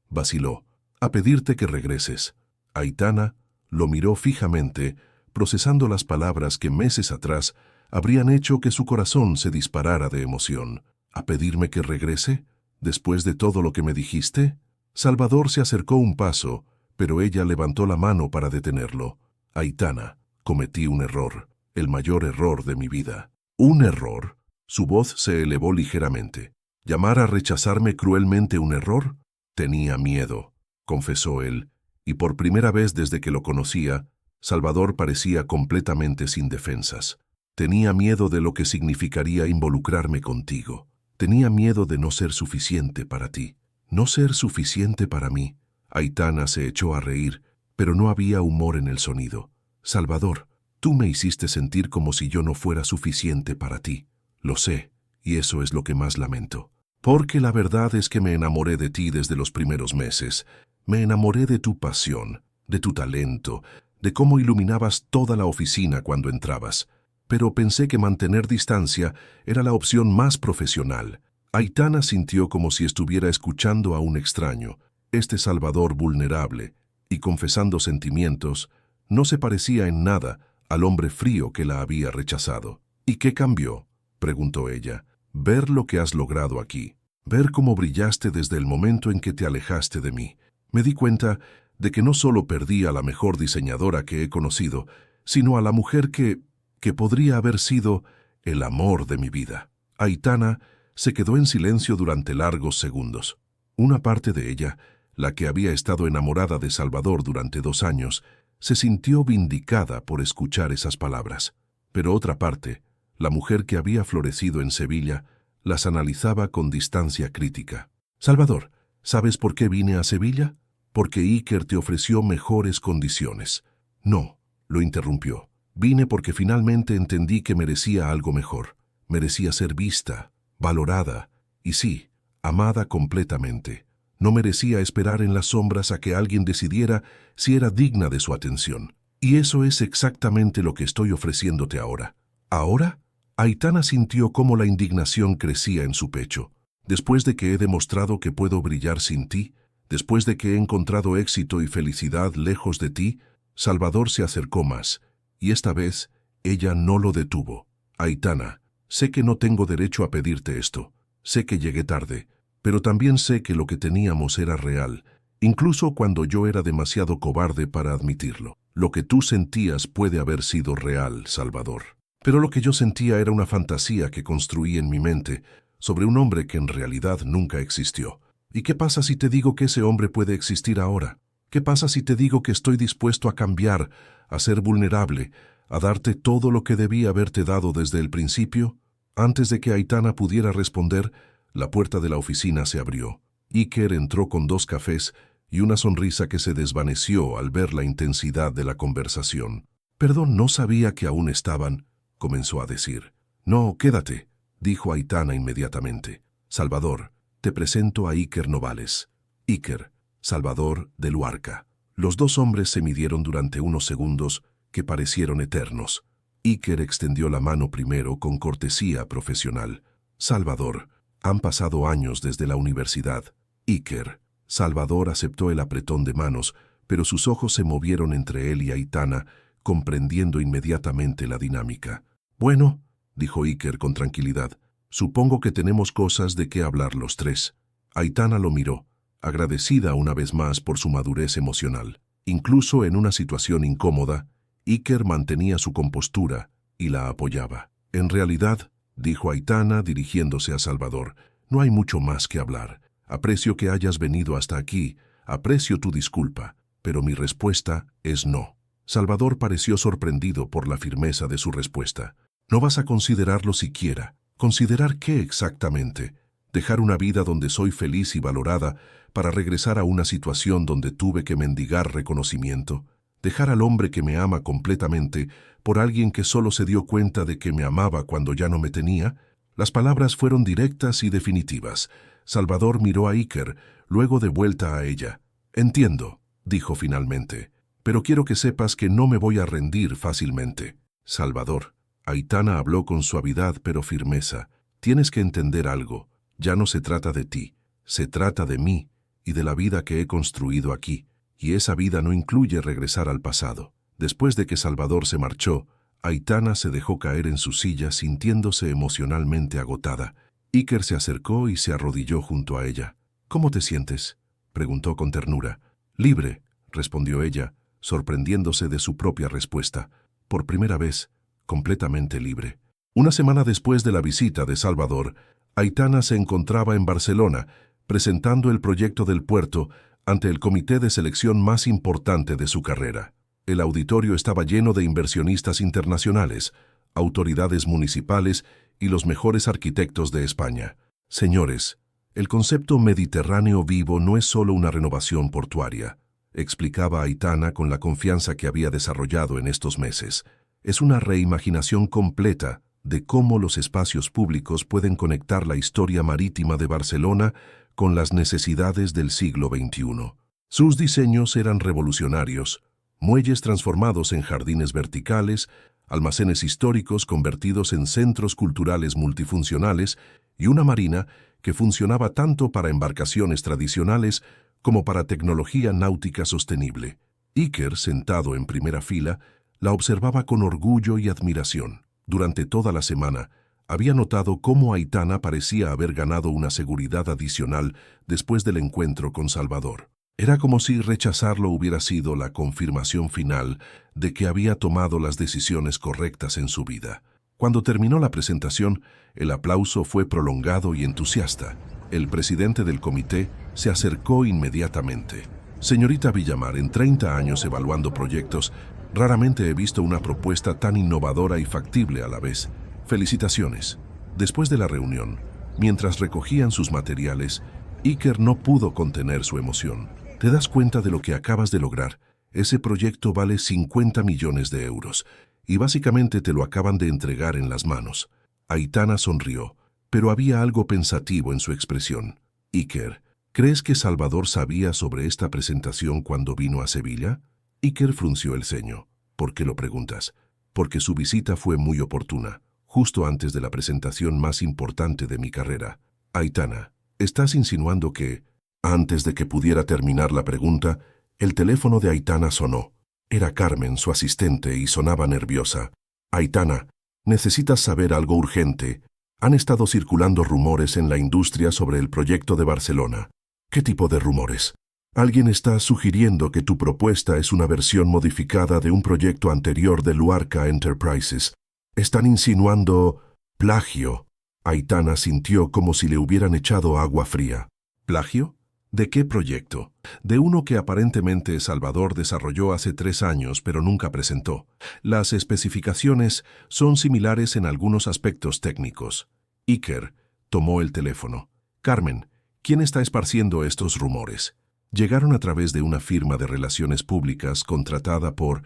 [SPEAKER 1] vaciló, a pedirte que regreses. Aitana lo miró fijamente, procesando las palabras que meses atrás habrían hecho que su corazón se disparara de emoción. ¿A pedirme que regrese? ¿Después de todo lo que me dijiste? Salvador se acercó un paso, pero ella levantó la mano para detenerlo. Aitana, cometí un error, el mayor error de mi vida. ¿Un error? Su voz se elevó ligeramente. ¿Llamar a rechazarme cruelmente un error? Tenía miedo, confesó él, y por primera vez desde que lo conocía, Salvador parecía completamente sin defensas. Tenía miedo de lo que significaría involucrarme contigo. Tenía miedo de no ser suficiente para ti. No ser suficiente para mí. Aitana se echó a reír, pero no había humor en el sonido. Salvador, tú me hiciste sentir como si yo no fuera suficiente para ti. Lo sé, y eso es lo que más lamento. Porque la verdad es que me enamoré de ti desde los primeros meses. Me enamoré de tu pasión, de tu talento, de cómo iluminabas toda la oficina cuando entrabas. Pero pensé que mantener distancia era la opción más profesional. Aitana sintió como si estuviera escuchando a un extraño. Este Salvador vulnerable y confesando sentimientos no se parecía en nada al hombre frío que la había rechazado. ¿Y qué cambió?, preguntó ella. Ver lo que has logrado aquí. Ver cómo brillaste desde el momento en que te alejaste de mí. Me di cuenta de que no solo perdí a la mejor diseñadora que he conocido, sino a la mujer que podría haber sido el amor de mi vida. Aitana se quedó en silencio durante largos segundos. Una parte de ella, la que había estado enamorada de Salvador durante 2 años, se sintió vindicada por escuchar esas palabras. Pero otra parte, la mujer que había florecido en Sevilla, las analizaba con distancia crítica. Salvador, ¿sabes por qué vine a Sevilla? Porque Iker te ofreció mejores condiciones. No, lo interrumpió. Vine porque finalmente entendí que merecía algo mejor. Merecía ser vista, valorada y sí, amada completamente. No merecía esperar en las sombras a que alguien decidiera si era digna de su atención. Y eso es exactamente lo que estoy ofreciéndote ahora. ¿Ahora? Aitana sintió cómo la indignación crecía en su pecho. Después de que he demostrado que puedo brillar sin ti, después de que he encontrado éxito y felicidad lejos de ti, Salvador se acercó más, y esta vez ella no lo detuvo. Aitana, sé que no tengo derecho a pedirte esto. Sé que llegué tarde, pero también sé que lo que teníamos era real, incluso cuando yo era demasiado cobarde para admitirlo. Lo que tú sentías puede haber sido real, Salvador. Pero lo que yo sentía era una fantasía que construí en mi mente sobre un hombre que en realidad nunca existió. ¿Y qué pasa si te digo que ese hombre puede existir ahora? ¿Qué pasa si te digo que estoy dispuesto a cambiar, a ser vulnerable, a darte todo lo que debí haberte dado desde el principio? Antes de que Aitana pudiera responder, la puerta de la oficina se abrió. Iker entró con 2 cafés y una sonrisa que se desvaneció al ver la intensidad de la conversación. «Perdón, no sabía que aún estaban», comenzó a decir. «No, quédate», dijo Aitana inmediatamente. «Salvador, te presento a Iker Novales». Iker, Salvador de Luarca. Los 2 hombres se midieron durante unos segundos que parecieron eternos. Iker extendió la mano primero con cortesía profesional. «Salvador, han pasado años desde la universidad». «Iker». Salvador aceptó el apretón de manos, pero sus ojos se movieron entre él y Aitana, comprendiendo inmediatamente la dinámica. «Bueno», dijo Iker con tranquilidad, «supongo que tenemos cosas de qué hablar los 3». Aitana lo miró, agradecida una vez más por su madurez emocional. Incluso en una situación incómoda, Iker mantenía su compostura y la apoyaba. «En realidad», dijo Aitana dirigiéndose a Salvador, «no hay mucho más que hablar. Aprecio que hayas venido hasta aquí, aprecio tu disculpa, pero mi respuesta es no». Salvador pareció sorprendido por la firmeza de su respuesta. «¿No vas a considerarlo siquiera? ¿Considerar qué exactamente? ¿Dejar una vida donde soy feliz y valorada para regresar a una situación donde tuve que mendigar reconocimiento? ¿Dejar al hombre que me ama completamente por alguien que solo se dio cuenta de que me amaba cuando ya no me tenía?» Las palabras fueron directas y definitivas. Salvador miró a Iker, luego de vuelta a ella. «Entiendo», dijo finalmente, «pero quiero que sepas que no me voy a rendir fácilmente». «Salvador», Aitana habló con suavidad pero firmeza, «tienes que entender algo. Ya no se trata de ti, se trata de mí y de la vida que he construido aquí. Y esa vida no incluye regresar al pasado. Después de que Salvador se marchó, Aitana se dejó caer en su silla sintiéndose emocionalmente agotada. Iker se acercó y se arrodilló junto a ella. ¿Cómo te sientes?, preguntó con ternura. Libre, respondió ella, sorprendiéndose de su propia respuesta. Por primera vez, completamente libre. Una semana después de la visita de Salvador, Aitana se encontraba en Barcelona, presentando el proyecto del puerto ante el comité de selección más importante de su carrera. El auditorio estaba lleno de inversionistas internacionales, autoridades municipales y los mejores arquitectos de España. Señores, el concepto Mediterráneo vivo no es solo una renovación portuaria, explicaba Aitana con la confianza que había desarrollado en estos meses. Es una reimaginación completa de cómo los espacios públicos pueden conectar la historia marítima de Barcelona con las necesidades del siglo XXI. Sus diseños eran revolucionarios: muelles transformados en jardines verticales, almacenes históricos convertidos en centros culturales multifuncionales y una marina que funcionaba tanto para embarcaciones tradicionales como para tecnología náutica sostenible. Iker, sentado en primera fila, la observaba con orgullo y admiración. Durante toda la semana, había notado cómo Aitana parecía haber ganado una seguridad adicional después del encuentro con Salvador. Era como si rechazarlo hubiera sido la confirmación final de que había tomado las decisiones correctas en su vida. Cuando terminó la presentación, el aplauso fue prolongado y entusiasta. El presidente del comité se acercó inmediatamente. Señorita Villamar, en 30 años evaluando proyectos, raramente he visto una propuesta tan innovadora y factible a la vez. Felicitaciones. Después de la reunión, mientras recogían sus materiales, Iker no pudo contener su emoción. ¿Te das cuenta de lo que acabas de lograr? Ese proyecto vale 50 millones de euros y básicamente te lo acaban de entregar en las manos. Aitana sonrió, pero había algo pensativo en su expresión. Iker, ¿crees que Salvador sabía sobre esta presentación cuando vino a Sevilla? Iker frunció el ceño. ¿Por qué lo preguntas? Porque su visita fue muy oportuna, justo antes de la presentación más importante de mi carrera. Aitana, ¿estás insinuando que...? Antes de que pudiera terminar la pregunta, el teléfono de Aitana sonó. Era Carmen, su asistente, y sonaba nerviosa. Aitana, necesitas saber algo urgente. Han estado circulando rumores en la industria sobre el proyecto de Barcelona. ¿Qué tipo de rumores? Alguien está sugiriendo que tu propuesta es una versión modificada de un proyecto anterior de Luarca Enterprises. Están insinuando plagio. Aitana sintió como si le hubieran echado agua fría. ¿Plagio? ¿De qué proyecto? De uno que aparentemente Salvador desarrolló hace 3 años, pero nunca presentó. Las especificaciones son similares en algunos aspectos técnicos. Iker tomó el teléfono. Carmen, ¿quién está esparciendo estos rumores? Llegaron a través de una firma de relaciones públicas contratada por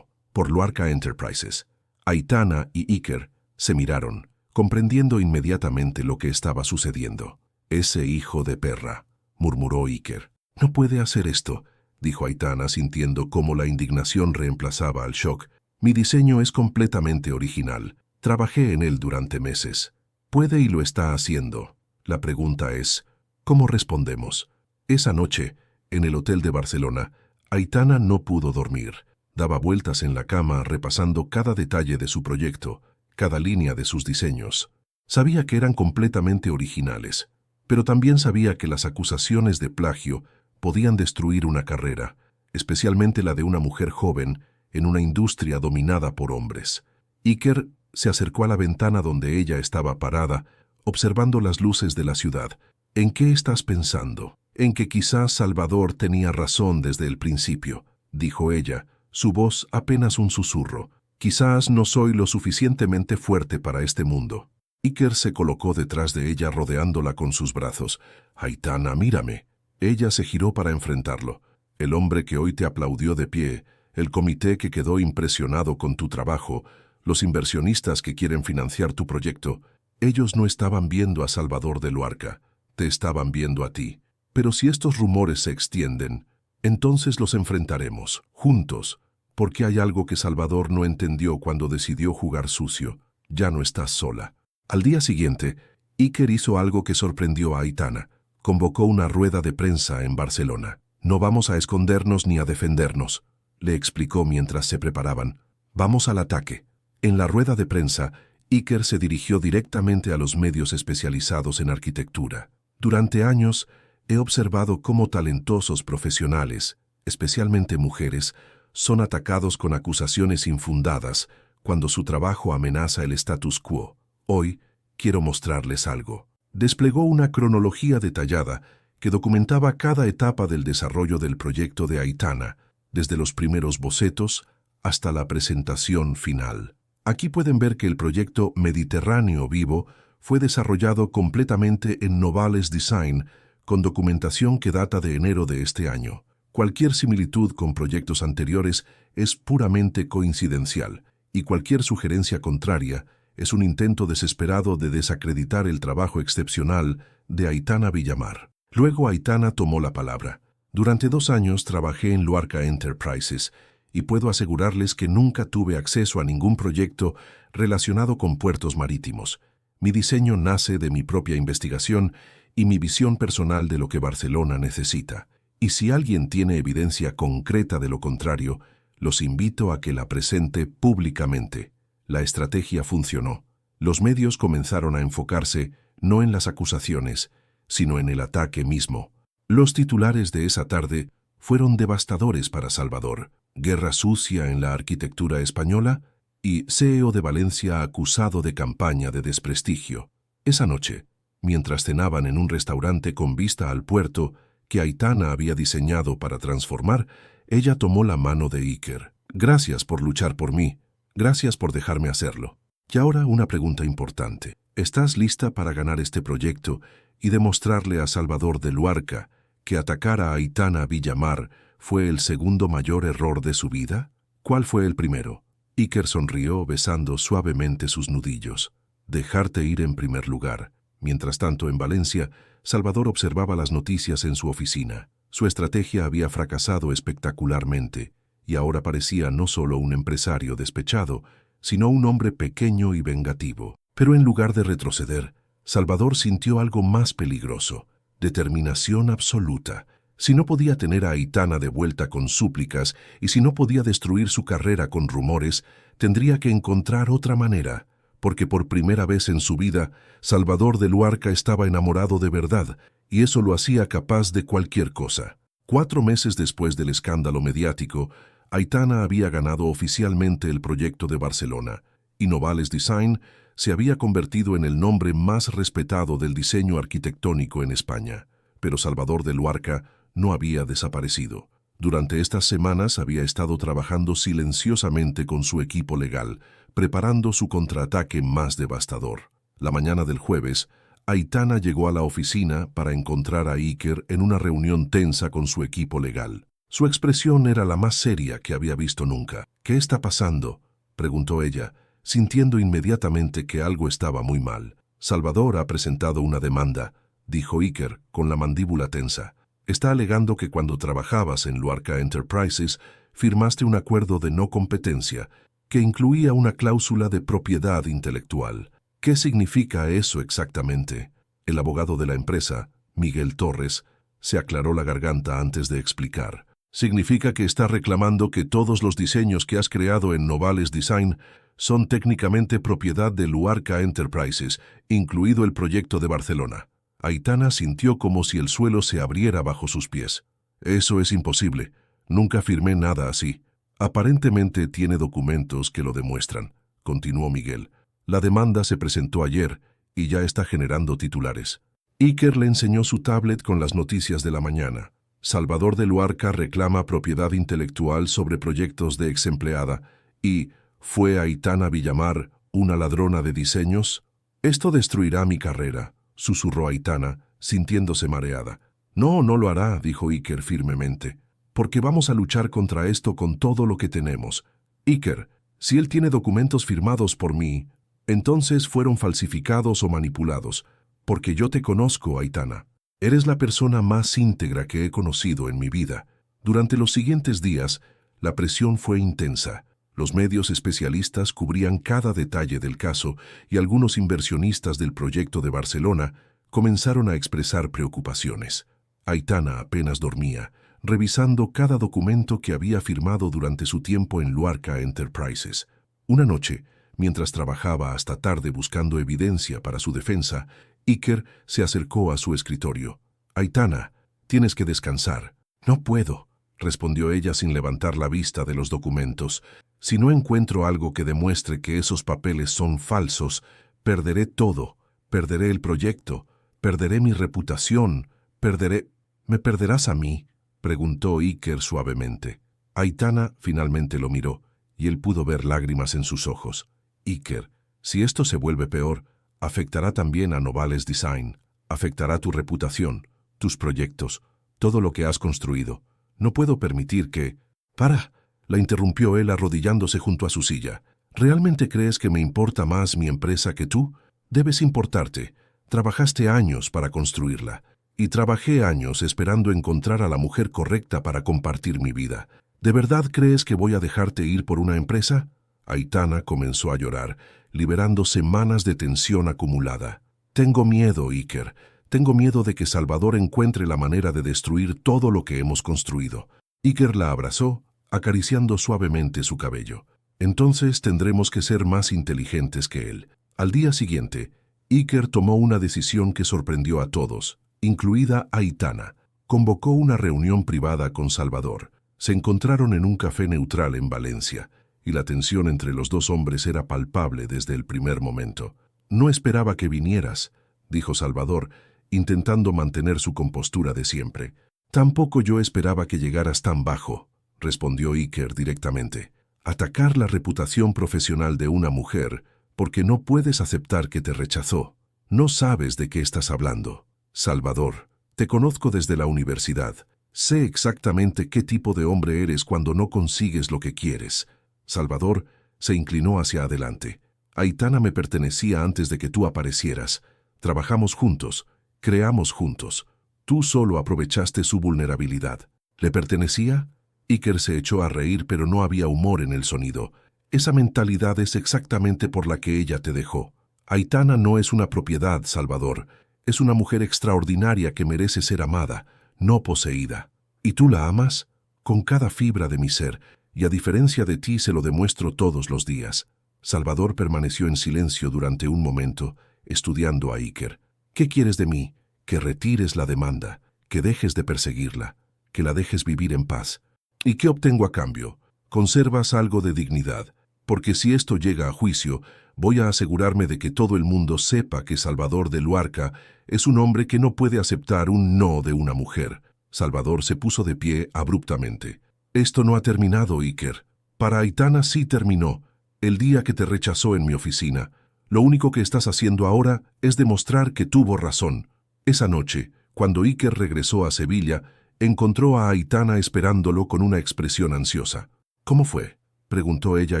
[SPEAKER 1] Luarca Enterprises. Aitana y Iker se miraron, comprendiendo inmediatamente lo que estaba sucediendo. Ese hijo de perra, murmuró Iker. No puede hacer esto, dijo Aitana, sintiendo cómo la indignación reemplazaba al shock. Mi diseño es completamente original. Trabajé en él durante meses. Puede y lo está haciendo. La pregunta es, ¿cómo respondemos? Esa noche, en el hotel de Barcelona, Aitana no pudo dormir. Daba vueltas en la cama repasando cada detalle de su proyecto, cada línea de sus diseños. Sabía que eran completamente originales, pero también sabía que las acusaciones de plagio podían destruir una carrera, especialmente la de una mujer joven en una industria dominada por hombres. Iker se acercó a la ventana donde ella estaba parada, observando las luces de la ciudad. ¿En qué estás pensando? En que quizás Salvador tenía razón desde el principio, dijo ella, su voz apenas un susurro. Quizás no soy lo suficientemente fuerte para este mundo. Iker se colocó detrás de ella rodeándola con sus brazos. Aitana, mírame. Ella se giró para enfrentarlo. El hombre que hoy te aplaudió de pie, el comité que quedó impresionado con tu trabajo, los inversionistas que quieren financiar tu proyecto, ellos no estaban viendo a Salvador de Luarca, te estaban viendo a ti. Pero si estos rumores se extienden, entonces los enfrentaremos, juntos, porque hay algo que Salvador no entendió cuando decidió jugar sucio. Ya no estás sola. Al día siguiente, Iker hizo algo que sorprendió a Aitana. Convocó una rueda de prensa en Barcelona. No vamos a escondernos ni a defendernos, le explicó mientras se preparaban. Vamos al ataque. En la rueda de prensa, Iker se dirigió directamente a los medios especializados en arquitectura. Durante años, he observado cómo talentosos profesionales, especialmente mujeres, son atacados con acusaciones infundadas cuando su trabajo amenaza el status quo. Hoy, quiero mostrarles algo. Desplegó una cronología detallada que documentaba cada etapa del desarrollo del proyecto de Aitana, desde los primeros bocetos hasta la presentación final. Aquí pueden ver que el proyecto Mediterráneo Vivo fue desarrollado completamente en Novales Design, con documentación que data de enero de este año. Cualquier similitud con proyectos anteriores es puramente coincidencial, y cualquier sugerencia contraria es un intento desesperado de desacreditar el trabajo excepcional de Aitana Villamar. Luego Aitana tomó la palabra. Durante 2 años trabajé en Luarca Enterprises y puedo asegurarles que nunca tuve acceso a ningún proyecto relacionado con puertos marítimos. Mi diseño nace de mi propia investigación y mi visión personal de lo que Barcelona necesita. Y si alguien tiene evidencia concreta de lo contrario, los invito a que la presente públicamente. La estrategia funcionó. Los medios comenzaron a enfocarse no en las acusaciones, sino en el ataque mismo. Los titulares de esa tarde fueron devastadores para Salvador. Guerra sucia en la arquitectura española y CEO de Valencia acusado de campaña de desprestigio. Esa noche, mientras cenaban en un restaurante con vista al puerto que Aitana había diseñado para transformar, ella tomó la mano de Iker. Gracias por luchar por mí. Gracias por dejarme hacerlo. Y ahora una pregunta importante. ¿Estás lista para ganar este proyecto y demostrarle a Salvador de Luarca que atacar a Aitana Villamar fue el segundo mayor error de su vida? ¿Cuál fue el primero? Iker sonrió besando suavemente sus nudillos. Dejarte ir en primer lugar. Mientras tanto, en Valencia, Salvador observaba las noticias en su oficina. Su estrategia había fracasado espectacularmente, y ahora parecía no solo un empresario despechado, sino un hombre pequeño y vengativo. Pero en lugar de retroceder, Salvador sintió algo más peligroso: determinación absoluta. Si no podía tener a Aitana de vuelta con súplicas y si no podía destruir su carrera con rumores, tendría que encontrar otra manera, porque por primera vez en su vida, Salvador de Luarca estaba enamorado de verdad, y eso lo hacía capaz de cualquier cosa. 4 meses después del escándalo mediático, Aitana había ganado oficialmente el proyecto de Barcelona, y Novales Design se había convertido en el nombre más respetado del diseño arquitectónico en España. Pero Salvador de Luarca no había desaparecido. Durante estas semanas había estado trabajando silenciosamente con su equipo legal, preparando su contraataque más devastador. La mañana del jueves, Aitana llegó a la oficina para encontrar a Iker en una reunión tensa con su equipo legal. Su expresión era la más seria que había visto nunca. «¿Qué está pasando?», preguntó ella, sintiendo inmediatamente que algo estaba muy mal. «Salvador ha presentado una demanda», dijo Iker con la mandíbula tensa. «Está alegando que cuando trabajabas en Luarca Enterprises firmaste un acuerdo de no competencia que incluía una cláusula de propiedad intelectual. ¿Qué significa eso exactamente?». El abogado de la empresa, Miguel Torres, se aclaró la garganta antes de explicar. «Significa que está reclamando que todos los diseños que has creado en Novales Design son técnicamente propiedad de Luarca Enterprises, incluido el proyecto de Barcelona». Aitana sintió como si el suelo se abriera bajo sus pies. «Eso es imposible. Nunca firmé nada así». «Aparentemente tiene documentos que lo demuestran», continuó Miguel. «La demanda se presentó ayer y ya está generando titulares». Iker le enseñó su tablet con las noticias de la mañana. «Salvador de Luarca reclama propiedad intelectual sobre proyectos de exempleada» y «¿Fue Aitana Villamar una ladrona de diseños?». «Esto destruirá mi carrera», susurró Aitana, sintiéndose mareada. «No, no lo hará», dijo Iker firmemente, «porque vamos a luchar contra esto con todo lo que tenemos. Iker, si él tiene documentos firmados por mí, entonces fueron falsificados o manipulados, porque yo te conozco, Aitana. Eres la persona más íntegra que he conocido en mi vida». Durante los siguientes días, la presión fue intensa. Los medios especialistas cubrían cada detalle del caso y algunos inversionistas del proyecto de Barcelona comenzaron a expresar preocupaciones. Aitana apenas dormía, revisando cada documento que había firmado durante su tiempo en Luarca Enterprises. Una noche, mientras trabajaba hasta tarde buscando evidencia para su defensa, Iker se acercó a su escritorio. «Aitana, tienes que descansar». «No puedo», respondió ella sin levantar la vista de los documentos. «Si no encuentro algo que demuestre que esos papeles son falsos, perderé todo. Perderé el proyecto, perderé mi reputación, perderé... ¿Me perderás a mí?», preguntó Iker suavemente. Aitana finalmente lo miró, y él pudo ver lágrimas en sus ojos. «Iker, si esto se vuelve peor, afectará también a Novales Design, afectará tu reputación, tus proyectos, todo lo que has construido. No puedo permitir que...» «Para», la interrumpió él arrodillándose junto a su silla. «¿Realmente crees que me importa más mi empresa que tú? Debes importarte. Trabajaste años para construirla, y trabajé años esperando encontrar a la mujer correcta para compartir mi vida. ¿De verdad crees que voy a dejarte ir por una empresa?» Aitana comenzó a llorar, liberando semanas de tensión acumulada. «Tengo miedo, Iker. Tengo miedo de que Salvador encuentre la manera de destruir todo lo que hemos construido». Iker la abrazó, acariciando suavemente su cabello. «Entonces tendremos que ser más inteligentes que él». Al día siguiente, Iker tomó una decisión que sorprendió a todos, incluida a Aitana. Convocó una reunión privada con Salvador. Se encontraron en un café neutral en Valencia, y la tensión entre los dos hombres era palpable desde el primer momento. «No esperaba que vinieras», dijo Salvador, intentando mantener su compostura de siempre. «Tampoco yo esperaba que llegaras tan bajo», respondió Iker directamente. «Atacar la reputación profesional de una mujer porque no puedes aceptar que te rechazó. No sabes de qué estás hablando. Salvador, te conozco desde la universidad. Sé exactamente qué tipo de hombre eres cuando no consigues lo que quieres». Salvador se inclinó hacia adelante. «Aitana me pertenecía antes de que tú aparecieras. Trabajamos juntos, creamos juntos. Tú solo aprovechaste su vulnerabilidad». «¿Le pertenecía?» Iker se echó a reír, pero no había humor en el sonido. «Esa mentalidad es exactamente por la que ella te dejó. Aitana no es una propiedad, Salvador. Es una mujer extraordinaria que merece ser amada, no poseída. ¿Y tú la amas?» «Con cada fibra de mi ser, y a diferencia de ti se lo demuestro todos los días». Salvador permaneció en silencio durante un momento, estudiando a Iker. «¿Qué quieres de mí? Que retires la demanda, que dejes de perseguirla, que la dejes vivir en paz. ¿Y qué obtengo a cambio? Conservas algo de dignidad, porque si esto llega a juicio, voy a asegurarme de que todo el mundo sepa que Salvador de Luarca es un hombre que no puede aceptar un no de una mujer». Salvador se puso de pie abruptamente. «Esto no ha terminado, Iker. Para Aitana sí terminó, el día que te rechazó en mi oficina. Lo único que estás haciendo ahora es demostrar que tuvo razón». Esa noche, cuando Iker regresó a Sevilla, encontró a Aitana esperándolo con una expresión ansiosa. «¿Cómo fue?», preguntó ella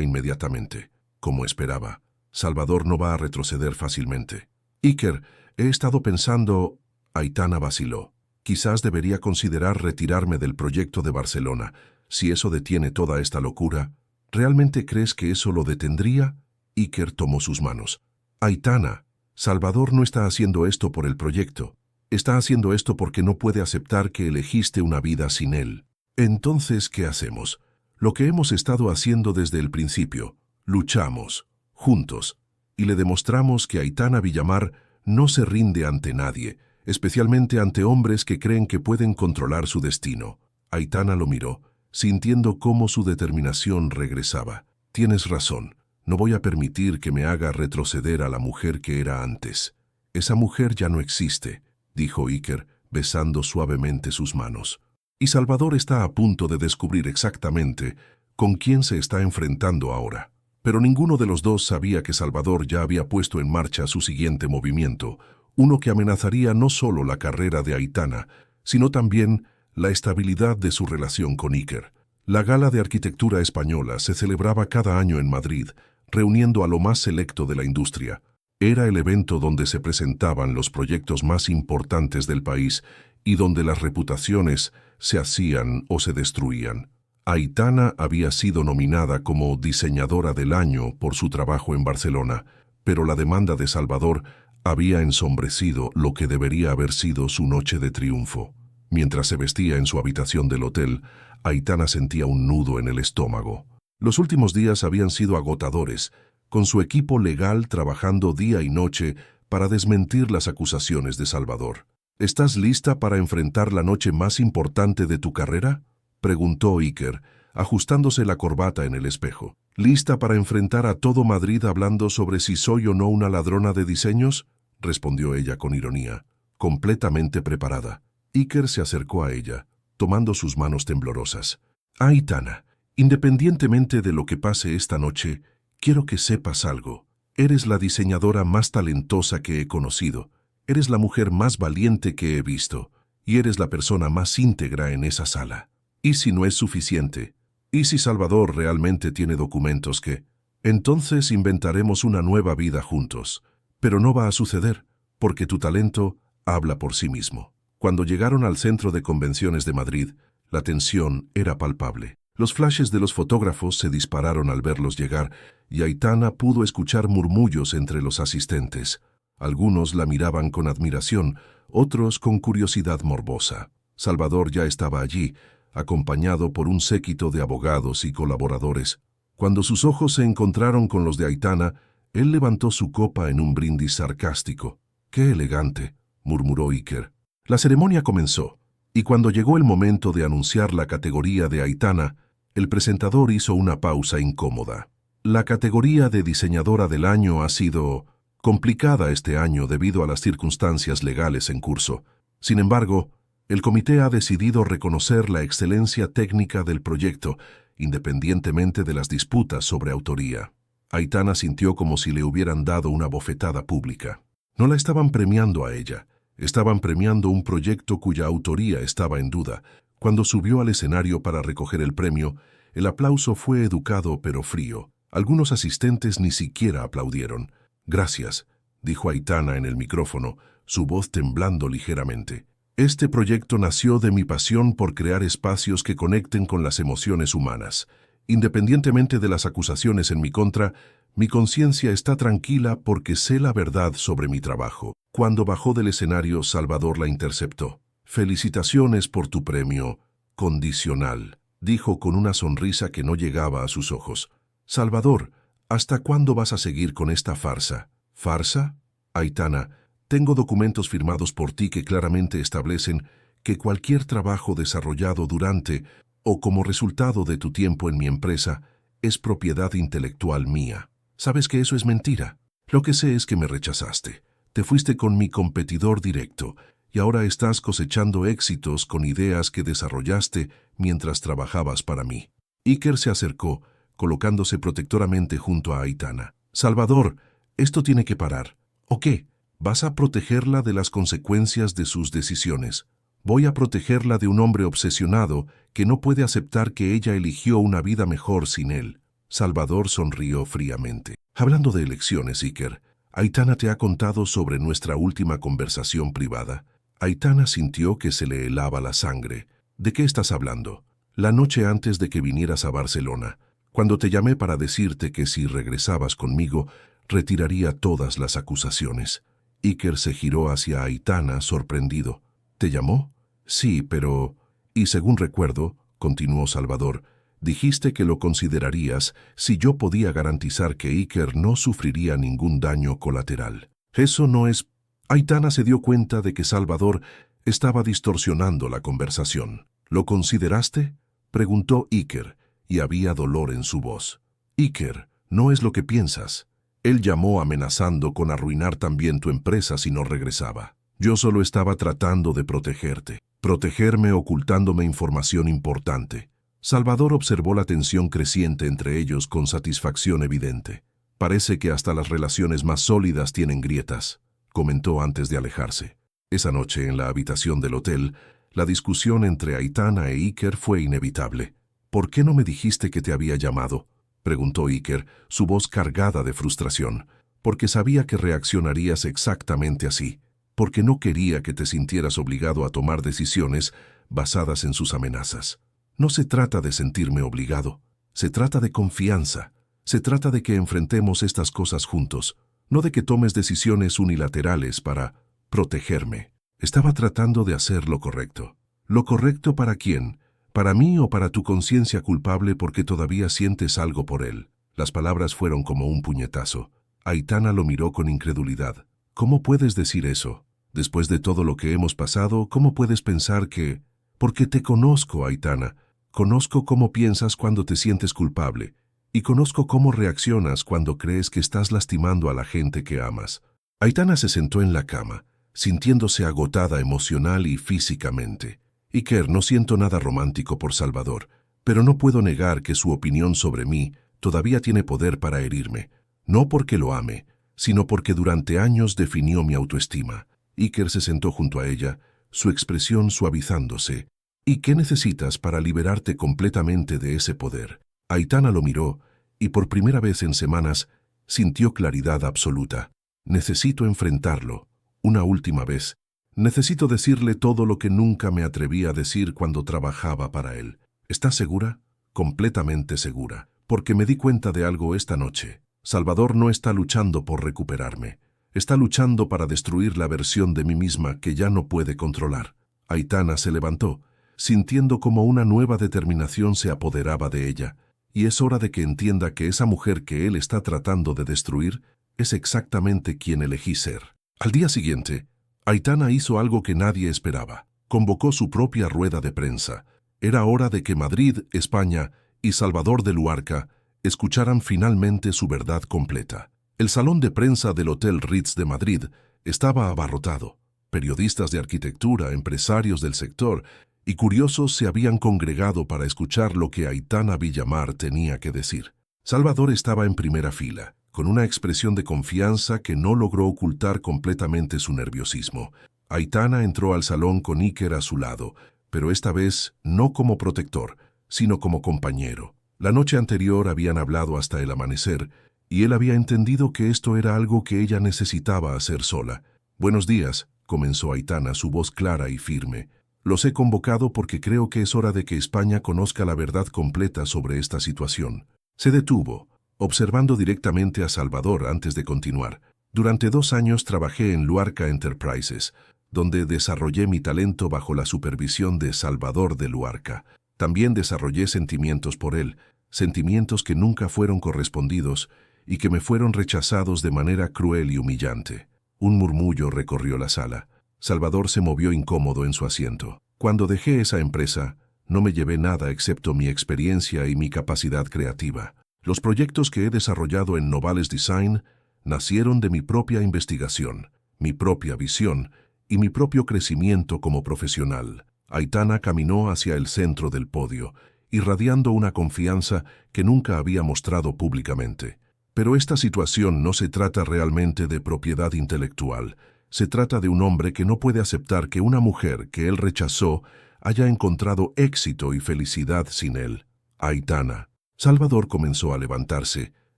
[SPEAKER 1] inmediatamente. «Como esperaba. Salvador no va a retroceder fácilmente». «Iker, he estado pensando...». Aitana vaciló. «Quizás debería considerar retirarme del proyecto de Barcelona. Si eso detiene toda esta locura, ¿realmente crees que eso lo detendría?». Iker tomó sus manos. «Aitana, Salvador no está haciendo esto por el proyecto. Está haciendo esto porque no puede aceptar que elegiste una vida sin él. Entonces, ¿qué hacemos? Lo que hemos estado haciendo desde el principio. Luchamos, juntos, y le demostramos que Aitana Villamar no se rinde ante nadie, especialmente ante hombres que creen que pueden controlar su destino». Aitana lo miró, sintiendo cómo su determinación regresaba. «Tienes razón. No voy a permitir que me haga retroceder a la mujer que era antes. Esa mujer ya no existe», dijo Iker, besando suavemente sus manos. «Y Salvador está a punto de descubrir exactamente con quién se está enfrentando ahora». Pero ninguno de los dos sabía que Salvador ya había puesto en marcha su siguiente movimiento, uno que amenazaría no solo la carrera de Aitana, sino también la estabilidad de su relación con Iker. La Gala de Arquitectura Española se celebraba cada año en Madrid, reuniendo a lo más selecto de la industria. Era el evento donde se presentaban los proyectos más importantes del país y donde las reputaciones se hacían o se destruían. Aitana había sido nominada como diseñadora del año por su trabajo en Barcelona, pero la demanda de Salvador había ensombrecido lo que debería haber sido su noche de triunfo. Mientras se vestía en su habitación del hotel, Aitana sentía un nudo en el estómago. Los últimos días habían sido agotadores, con su equipo legal trabajando día y noche para desmentir las acusaciones de Salvador. ¿Estás lista para enfrentar la noche más importante de tu carrera?, preguntó Iker, ajustándose la corbata en el espejo. ¿Lista para enfrentar a todo Madrid hablando sobre si soy o no una ladrona de diseños?, respondió ella con ironía. Completamente preparada. Iker se acercó a ella, tomando sus manos temblorosas. Aitana, independientemente de lo que pase esta noche, quiero que sepas algo. Eres la diseñadora más talentosa que he conocido. Eres la mujer más valiente que he visto. Y eres la persona más íntegra en esa sala. ¿Y si no es suficiente? ¿Y si Salvador realmente tiene documentos que...? Entonces inventaremos una nueva vida juntos. Pero no va a suceder, porque tu talento habla por sí mismo. Cuando llegaron al centro de convenciones de Madrid, la tensión era palpable. Los flashes de los fotógrafos se dispararon al verlos llegar, y Aitana pudo escuchar murmullos entre los asistentes. Algunos la miraban con admiración, otros con curiosidad morbosa. Salvador ya estaba allí, acompañado por un séquito de abogados y colaboradores. Cuando sus ojos se encontraron con los de Aitana, él levantó su copa en un brindis sarcástico. «¡Qué elegante!», murmuró Iker. La ceremonia comenzó, y cuando llegó el momento de anunciar la categoría de Aitana, el presentador hizo una pausa incómoda. La categoría de diseñadora del año ha sido complicada este año debido a las circunstancias legales en curso. Sin embargo, el comité ha decidido reconocer la excelencia técnica del proyecto, independientemente de las disputas sobre autoría. Aitana sintió como si le hubieran dado una bofetada pública. No la estaban premiando a ella, estaban premiando un proyecto cuya autoría estaba en duda. Cuando subió al escenario para recoger el premio, el aplauso fue educado pero frío. Algunos asistentes ni siquiera aplaudieron. «Gracias», dijo Aitana en el micrófono, su voz temblando ligeramente. «Este proyecto nació de mi pasión por crear espacios que conecten con las emociones humanas. Independientemente de las acusaciones en mi contra, mi conciencia está tranquila porque sé la verdad sobre mi trabajo». Cuando bajó del escenario, Salvador la interceptó. «Felicitaciones por tu premio condicional», dijo con una sonrisa que no llegaba a sus ojos. «Salvador, ¿hasta cuándo vas a seguir con esta farsa?» «¿Farsa?» «Aitana, tengo documentos firmados por ti que claramente establecen que cualquier trabajo desarrollado durante o como resultado de tu tiempo en mi empresa es propiedad intelectual mía. Sabes que eso es mentira. Lo que sé es que me rechazaste. Te fuiste con mi competidor directo y ahora estás cosechando éxitos con ideas que desarrollaste mientras trabajabas para mí». Iker se acercó, colocándose protectoramente junto a Aitana. «Salvador, esto tiene que parar. ¿O qué? ¿Vas a protegerla de las consecuencias de sus decisiones? Voy a protegerla de un hombre obsesionado que no puede aceptar que ella eligió una vida mejor sin él». Salvador sonrió fríamente. «Hablando de elecciones, Iker, Aitana te ha contado sobre nuestra última conversación privada». Aitana sintió que se le helaba la sangre. «¿De qué estás hablando?» «La noche antes de que vinieras a Barcelona, cuando te llamé para decirte que si regresabas conmigo, retiraría todas las acusaciones». Iker se giró hacia Aitana, sorprendido. «¿Te llamó?» «Sí, pero...» «Y según recuerdo», continuó Salvador, «dijiste que lo considerarías si yo podía garantizar que Iker no sufriría ningún daño colateral». «Eso no es...» Aitana se dio cuenta de que Salvador estaba distorsionando la conversación. «¿Lo consideraste?», preguntó Iker, y había dolor en su voz. «Iker, no es lo que piensas. Él llamó amenazando con arruinar también tu empresa si no regresaba. Yo solo estaba tratando de protegerme ocultándome información importante». Salvador observó la tensión creciente entre ellos con satisfacción evidente. «Parece que hasta las relaciones más sólidas tienen grietas», comentó antes de alejarse. Esa noche, en la habitación del hotel, la discusión entre Aitana e Iker fue inevitable. «¿Por qué no me dijiste que te había llamado?», preguntó Iker, su voz cargada de frustración. «Porque sabía que reaccionarías exactamente así. Porque no quería que te sintieras obligado a tomar decisiones basadas en sus amenazas». No se trata de sentirme obligado, se trata de confianza, se trata de que enfrentemos estas cosas juntos, no de que tomes decisiones unilaterales para protegerme. Estaba tratando de hacer lo correcto. ¿Lo correcto para quién? ¿Para mí o para tu conciencia culpable porque todavía sientes algo por él? Las palabras fueron como un puñetazo. Aitana lo miró con incredulidad. ¿Cómo puedes decir eso? Después de todo lo que hemos pasado, ¿cómo puedes pensar que...? Porque te conozco, Aitana. Conozco cómo piensas cuando te sientes culpable. Y conozco cómo reaccionas cuando crees que estás lastimando a la gente que amas. Aitana se sentó en la cama, sintiéndose agotada emocional y físicamente. Iker, no siento nada romántico por Salvador, pero no puedo negar que su opinión sobre mí todavía tiene poder para herirme. No porque lo ame, sino porque durante años definió mi autoestima. Iker se sentó junto a ella, su expresión suavizándose. ¿Y qué necesitas para liberarte completamente de ese poder? Aitana lo miró, y por primera vez en semanas sintió claridad absoluta. Necesito enfrentarlo, una última vez. Necesito decirle todo lo que nunca me atreví a decir cuando trabajaba para él. ¿Estás segura? Completamente segura, porque me di cuenta de algo esta noche. Salvador no está luchando por recuperarme. Está luchando para destruir la versión de mí misma que ya no puede controlar. Aitana se levantó, sintiendo como una nueva determinación se apoderaba de ella, y es hora de que entienda que esa mujer que él está tratando de destruir es exactamente quien elegí ser. Al día siguiente, Aitana hizo algo que nadie esperaba. Convocó su propia rueda de prensa. Era hora de que Madrid, España y Salvador de Luarca escucharan finalmente su verdad completa. El salón de prensa del Hotel Ritz de Madrid estaba abarrotado. Periodistas de arquitectura, empresarios del sector y curiosos se habían congregado para escuchar lo que Aitana Villamar tenía que decir. Salvador estaba en primera fila, con una expresión de confianza que no logró ocultar completamente su nerviosismo. Aitana entró al salón con Iker a su lado, pero esta vez no como protector, sino como compañero. La noche anterior habían hablado hasta el amanecer, y él había entendido que esto era algo que ella necesitaba hacer sola. «Buenos días», comenzó Aitana, su voz clara y firme. «Los he convocado porque creo que es hora de que España conozca la verdad completa sobre esta situación». Se detuvo, observando directamente a Salvador antes de continuar. «Durante 2 años trabajé en Luarca Enterprises, donde desarrollé mi talento bajo la supervisión de Salvador de Luarca. También desarrollé sentimientos por él, sentimientos que nunca fueron correspondidos y que me fueron rechazados de manera cruel y humillante». Un murmullo recorrió la sala. Salvador se movió incómodo en su asiento. «Cuando dejé esa empresa, no me llevé nada excepto mi experiencia y mi capacidad creativa. Los proyectos que he desarrollado en Novales Design nacieron de mi propia investigación, mi propia visión y mi propio crecimiento como profesional». Aitana caminó hacia el centro del podio, irradiando una confianza que nunca había mostrado públicamente. «Pero esta situación no se trata realmente de propiedad intelectual. Se trata de un hombre que no puede aceptar que una mujer que él rechazó haya encontrado éxito y felicidad sin él». «Aitana». Salvador comenzó a levantarse,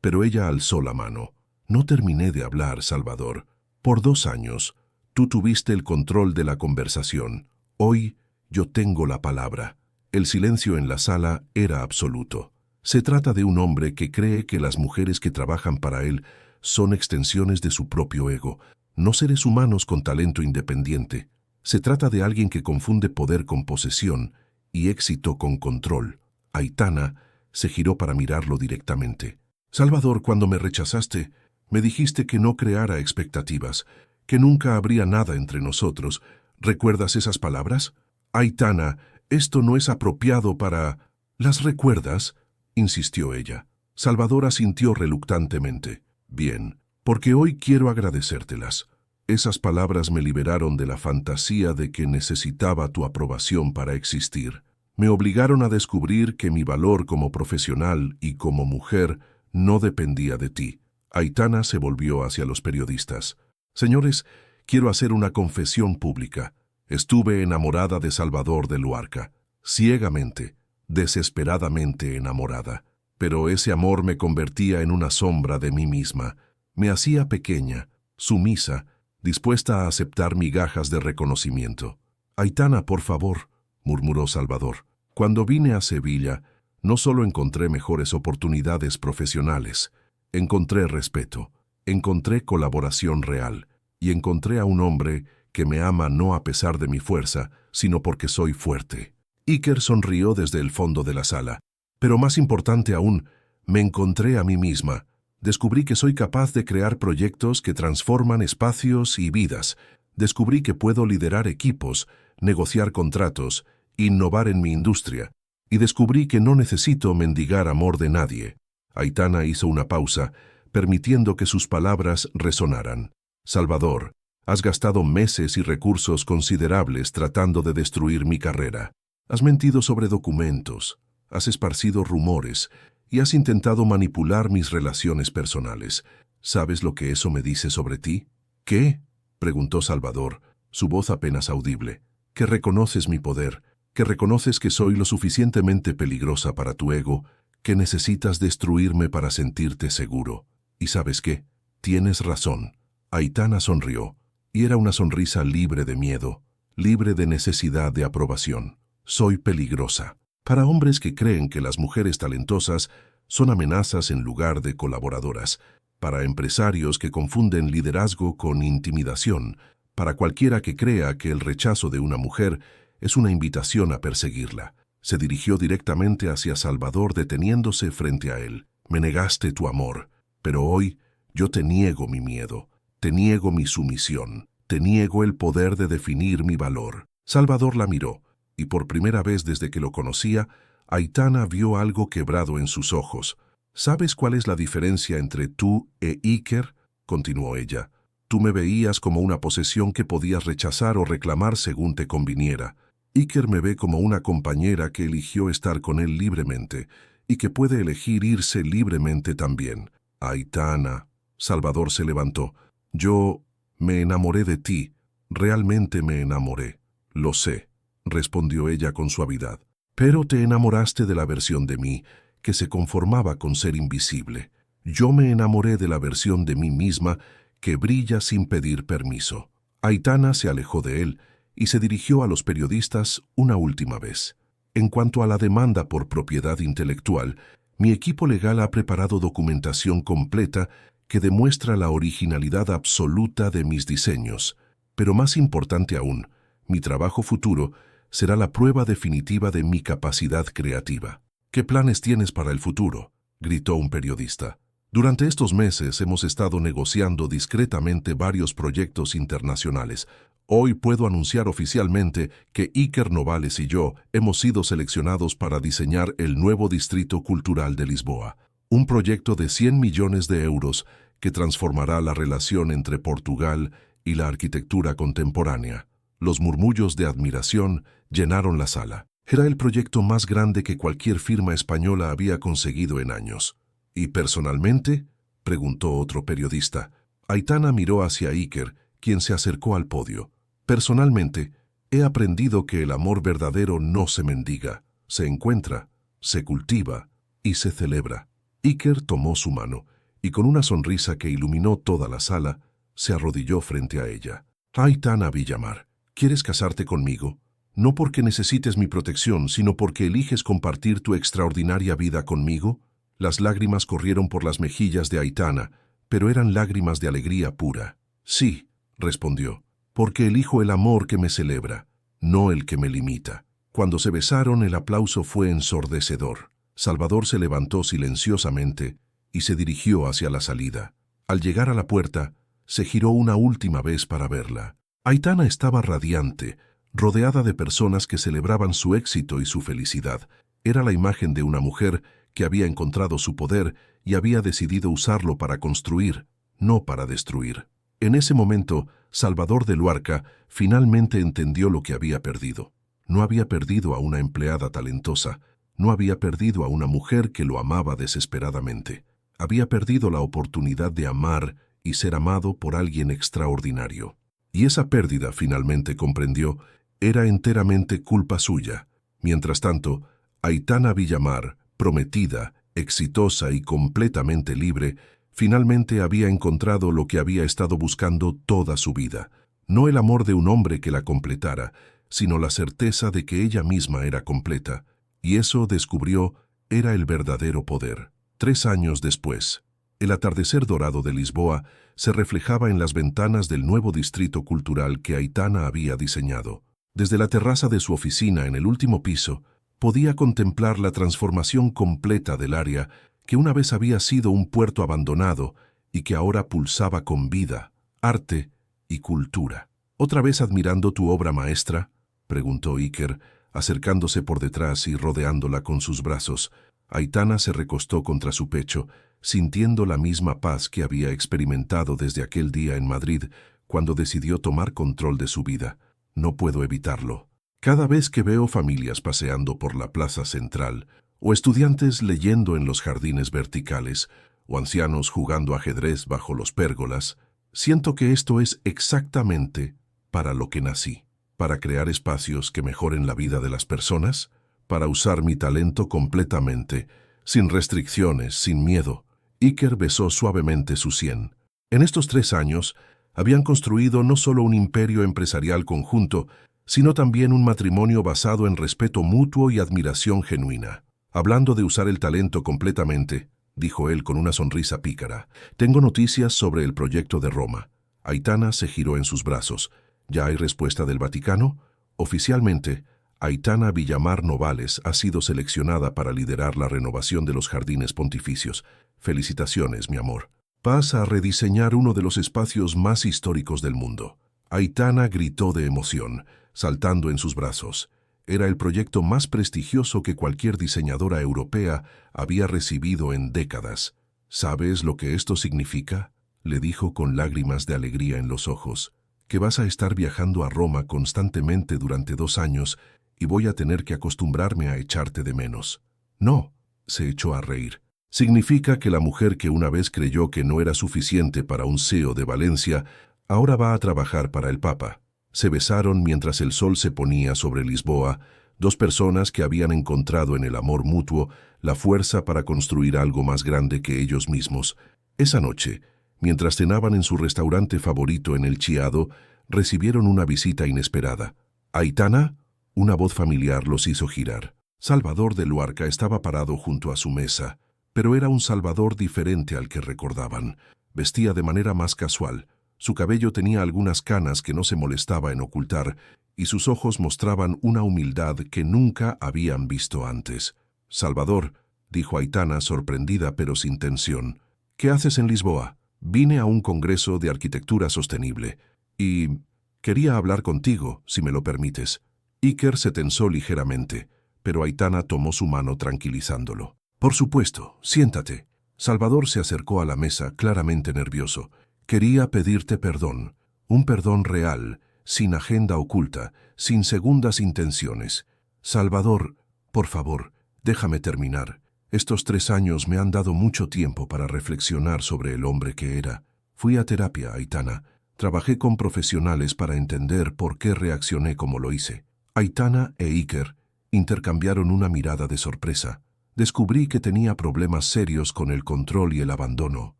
[SPEAKER 1] pero ella alzó la mano. «No terminé de hablar, Salvador. Por 2 años, tú tuviste el control de la conversación. Hoy, yo tengo la palabra». El silencio en la sala era absoluto. Se trata de un hombre que cree que las mujeres que trabajan para él son extensiones de su propio ego, no seres humanos con talento independiente. Se trata de alguien que confunde poder con posesión y éxito con control. Aitana se giró para mirarlo directamente. «Salvador, cuando me rechazaste, me dijiste que no creara expectativas, que nunca habría nada entre nosotros. ¿Recuerdas esas palabras? Aitana, esto no es apropiado para...» «¿Las recuerdas?», insistió ella. Salvador asintió reluctantemente. «Bien, porque hoy quiero agradecértelas. Esas palabras me liberaron de la fantasía de que necesitaba tu aprobación para existir. Me obligaron a descubrir que mi valor como profesional y como mujer no dependía de ti». Aitana se volvió hacia los periodistas. «Señores, quiero hacer una confesión pública. Estuve enamorada de Salvador de Luarca, ciegamente, desesperadamente enamorada. Pero ese amor me convertía en una sombra de mí misma. Me hacía pequeña, sumisa, dispuesta a aceptar migajas de reconocimiento». «Aitana, por favor», murmuró Salvador. Cuando vine a Sevilla, no solo encontré mejores oportunidades profesionales, encontré respeto, encontré colaboración real y encontré a un hombre que me ama no a pesar de mi fuerza, sino porque soy fuerte. Iker sonrió desde el fondo de la sala, pero más importante aún, me encontré a mí misma. Descubrí que soy capaz de crear proyectos que transforman espacios y vidas. Descubrí que puedo liderar equipos, negociar contratos, innovar en mi industria. Y descubrí que no necesito mendigar amor de nadie. Aitana hizo una pausa, permitiendo que sus palabras resonaran. Salvador, has gastado meses y recursos considerables tratando de destruir mi carrera. Has mentido sobre documentos, has esparcido rumores y has intentado manipular mis relaciones personales. ¿Sabes lo que eso me dice sobre ti? ¿Qué? Preguntó Salvador, su voz apenas audible. Que reconoces mi poder, que reconoces que soy lo suficientemente peligrosa para tu ego, que necesitas destruirme para sentirte seguro. ¿Y sabes qué? Tienes razón. Aitana sonrió, y era una sonrisa libre de miedo, libre de necesidad de aprobación. Soy peligrosa. Para hombres que creen que las mujeres talentosas son amenazas en lugar de colaboradoras, para empresarios que confunden liderazgo con intimidación, para cualquiera que crea que el rechazo de una mujer es una invitación a perseguirla. Se dirigió directamente hacia Salvador deteniéndose frente a él. Me negaste tu amor, pero hoy yo te niego mi miedo, te niego mi sumisión, te niego el poder de definir mi valor. Salvador la miró, y por primera vez desde que lo conocía, Aitana vio algo quebrado en sus ojos. ¿Sabes cuál es la diferencia entre tú e Iker? Continuó ella. Tú me veías como una posesión que podías rechazar o reclamar según te conviniera. Iker me ve como una compañera que eligió estar con él libremente y que puede elegir irse libremente también. Aitana. Salvador se levantó. Yo me enamoré de ti. Realmente me enamoré. Lo sé, respondió ella con suavidad. Pero te enamoraste de la versión de mí que se conformaba con ser invisible. Yo me enamoré de la versión de mí misma que brilla sin pedir permiso. Aitana se alejó de él y se dirigió a los periodistas una última vez. En cuanto a la demanda por propiedad intelectual, mi equipo legal ha preparado documentación completa que demuestra la originalidad absoluta de mis diseños. Pero más importante aún, mi trabajo futuro será la prueba definitiva de mi capacidad creativa. ¿Qué planes tienes para el futuro?, gritó un periodista. Durante estos meses hemos estado negociando discretamente varios proyectos internacionales. Hoy puedo anunciar oficialmente que Iker Novales y yo hemos sido seleccionados para diseñar el nuevo Distrito Cultural de Lisboa, un proyecto de 100 millones de euros que transformará la relación entre Portugal y la arquitectura contemporánea. Los murmullos de admiración llenaron la sala. Era el proyecto más grande que cualquier firma española había conseguido en años. ¿Y personalmente?, preguntó otro periodista. Aitana miró hacia Iker, quien se acercó al podio. Personalmente, he aprendido que el amor verdadero no se mendiga, se encuentra, se cultiva y se celebra. Iker tomó su mano y con una sonrisa que iluminó toda la sala, se arrodilló frente a ella. Aitana Villamar, ¿quieres casarte conmigo? No porque necesites mi protección, sino porque eliges compartir tu extraordinaria vida conmigo. Las lágrimas corrieron por las mejillas de Aitana, pero eran lágrimas de alegría pura. Sí, respondió, porque elijo el amor que me celebra, no el que me limita. Cuando se besaron, el aplauso fue ensordecedor. Salvador se levantó silenciosamente y se dirigió hacia la salida. Al llegar a la puerta, se giró una última vez para verla. Aitana estaba radiante, rodeada de personas que celebraban su éxito y su felicidad. Era la imagen de una mujer que había encontrado su poder y había decidido usarlo para construir, no para destruir. En ese momento, Salvador de Luarca finalmente entendió lo que había perdido. No había perdido a una empleada talentosa, no había perdido a una mujer que lo amaba desesperadamente. Había perdido la oportunidad de amar y ser amado por alguien extraordinario. Y esa pérdida, finalmente comprendió, era enteramente culpa suya. Mientras tanto, Aitana Villamar, prometida, exitosa y completamente libre, finalmente había encontrado lo que había estado buscando toda su vida. No el amor de un hombre que la completara, sino la certeza de que ella misma era completa, Y eso, descubrió, era el verdadero poder. 3 años después, el atardecer dorado de Lisboa se reflejaba en las ventanas del nuevo distrito cultural que Aitana había diseñado. Desde la terraza de su oficina en el último piso, podía contemplar la transformación completa del área que una vez había sido un puerto abandonado y que ahora pulsaba con vida, arte y cultura. ¿Otra vez admirando tu obra maestra?, preguntó Iker, acercándose por detrás y rodeándola con sus brazos. Aitana se recostó contra su pecho, sintiendo la misma paz que había experimentado desde aquel día en Madrid, cuando decidió tomar control de su vida. No puedo evitarlo. Cada vez que veo familias paseando por la plaza central, o estudiantes leyendo en los jardines verticales, o ancianos jugando ajedrez bajo los pérgolas, siento que esto es exactamente para lo que nací. Para crear espacios que mejoren la vida de las personas, para usar mi talento completamente, sin restricciones, sin miedo. Iker besó suavemente su sien. En estos 3 años, habían construido no solo un imperio empresarial conjunto, sino también un matrimonio basado en respeto mutuo y admiración genuina. Hablando de usar el talento completamente, dijo él con una sonrisa pícara, tengo noticias sobre el proyecto de Roma. Aitana se giró en sus brazos. ¿Ya hay respuesta del Vaticano? Oficialmente, Aitana Villamar Novales ha sido seleccionada para liderar la renovación de los jardines pontificios. Felicitaciones, mi amor. Vas a rediseñar uno de los espacios más históricos del mundo. Aitana gritó de emoción, saltando en sus brazos. Era el proyecto más prestigioso que cualquier diseñadora europea había recibido en décadas. ¿Sabes lo que esto significa?, le dijo con lágrimas de alegría en los ojos. Que vas a estar viajando a Roma constantemente durante 2 años y voy a tener que acostumbrarme a echarte de menos. No, se echó a reír. Significa que la mujer que una vez creyó que no era suficiente para un CEO de Valencia, ahora va a trabajar para el Papa. Se besaron mientras el sol se ponía sobre Lisboa, 2 personas que habían encontrado en el amor mutuo la fuerza para construir algo más grande que ellos mismos. Esa noche, mientras cenaban en su restaurante favorito en El Chiado, recibieron una visita inesperada. «¿Aitana?», una voz familiar los hizo girar. Salvador de Luarca estaba parado junto a su mesa, pero era un Salvador diferente al que recordaban. Vestía de manera más casual. Su cabello tenía algunas canas que no se molestaba en ocultar, y sus ojos mostraban una humildad que nunca habían visto antes. «Salvador», dijo Aitana, sorprendida pero sin tensión, «¿qué haces en Lisboa?» «Vine a un congreso de arquitectura sostenible y quería hablar contigo, si me lo permites». Iker se tensó ligeramente, pero Aitana tomó su mano tranquilizándolo. «Por supuesto, siéntate». Salvador se acercó a la mesa, claramente nervioso. «Quería pedirte perdón, un perdón real, sin agenda oculta, sin segundas intenciones. Salvador, por favor, déjame terminar. Estos 3 años me han dado mucho tiempo para reflexionar sobre el hombre que era. Fui a terapia, Aitana. Trabajé con profesionales para entender por qué reaccioné como lo hice». Aitana e Iker intercambiaron una mirada de sorpresa. Descubrí que tenía problemas serios con el control y el abandono,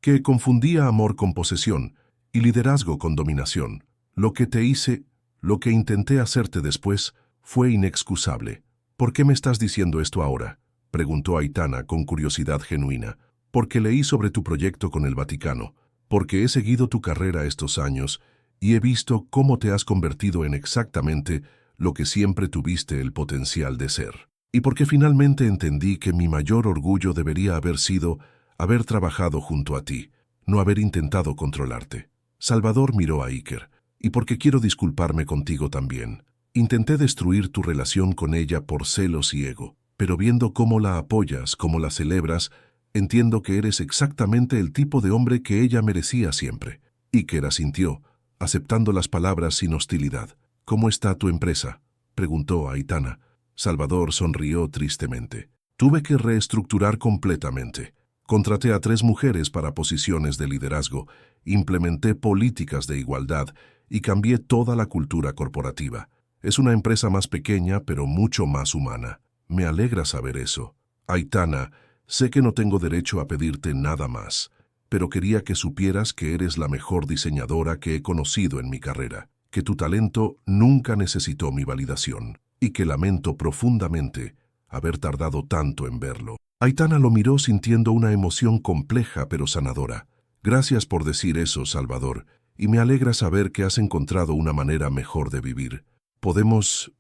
[SPEAKER 1] que confundía amor con posesión y liderazgo con dominación. Lo que intenté hacerte después fue inexcusable. ¿Por qué me estás diciendo esto ahora?, preguntó Aitana con curiosidad genuina. «Porque leí sobre tu proyecto con el Vaticano, porque he seguido tu carrera estos años y he visto cómo te has convertido en exactamente lo que siempre tuviste el potencial de ser. Y porque finalmente entendí que mi mayor orgullo debería haber sido haber trabajado junto a ti, no haber intentado controlarte». Salvador miró a Iker. «Y porque quiero disculparme contigo también. Intenté destruir tu relación con ella por celos y ego, pero viendo cómo la apoyas, cómo la celebras, entiendo que eres exactamente el tipo de hombre que ella merecía siempre». Iker asintió, aceptando las palabras sin hostilidad. «¿Cómo está tu empresa?», preguntó Aitana. Salvador sonrió tristemente. «Tuve que reestructurar completamente. Contraté a 3 mujeres para posiciones de liderazgo, implementé políticas de igualdad y cambié toda la cultura corporativa. Es una empresa más pequeña, pero mucho más humana. Me alegra saber eso. Aitana, sé que no tengo derecho a pedirte nada más, pero quería que supieras que eres la mejor diseñadora que he conocido en mi carrera, que tu talento nunca necesitó mi validación y que lamento profundamente haber tardado tanto en verlo. Aitana lo miró sintiendo una emoción compleja pero sanadora. Gracias por decir eso, Salvador, y me alegra saber que has encontrado una manera mejor de vivir. ¿Podemos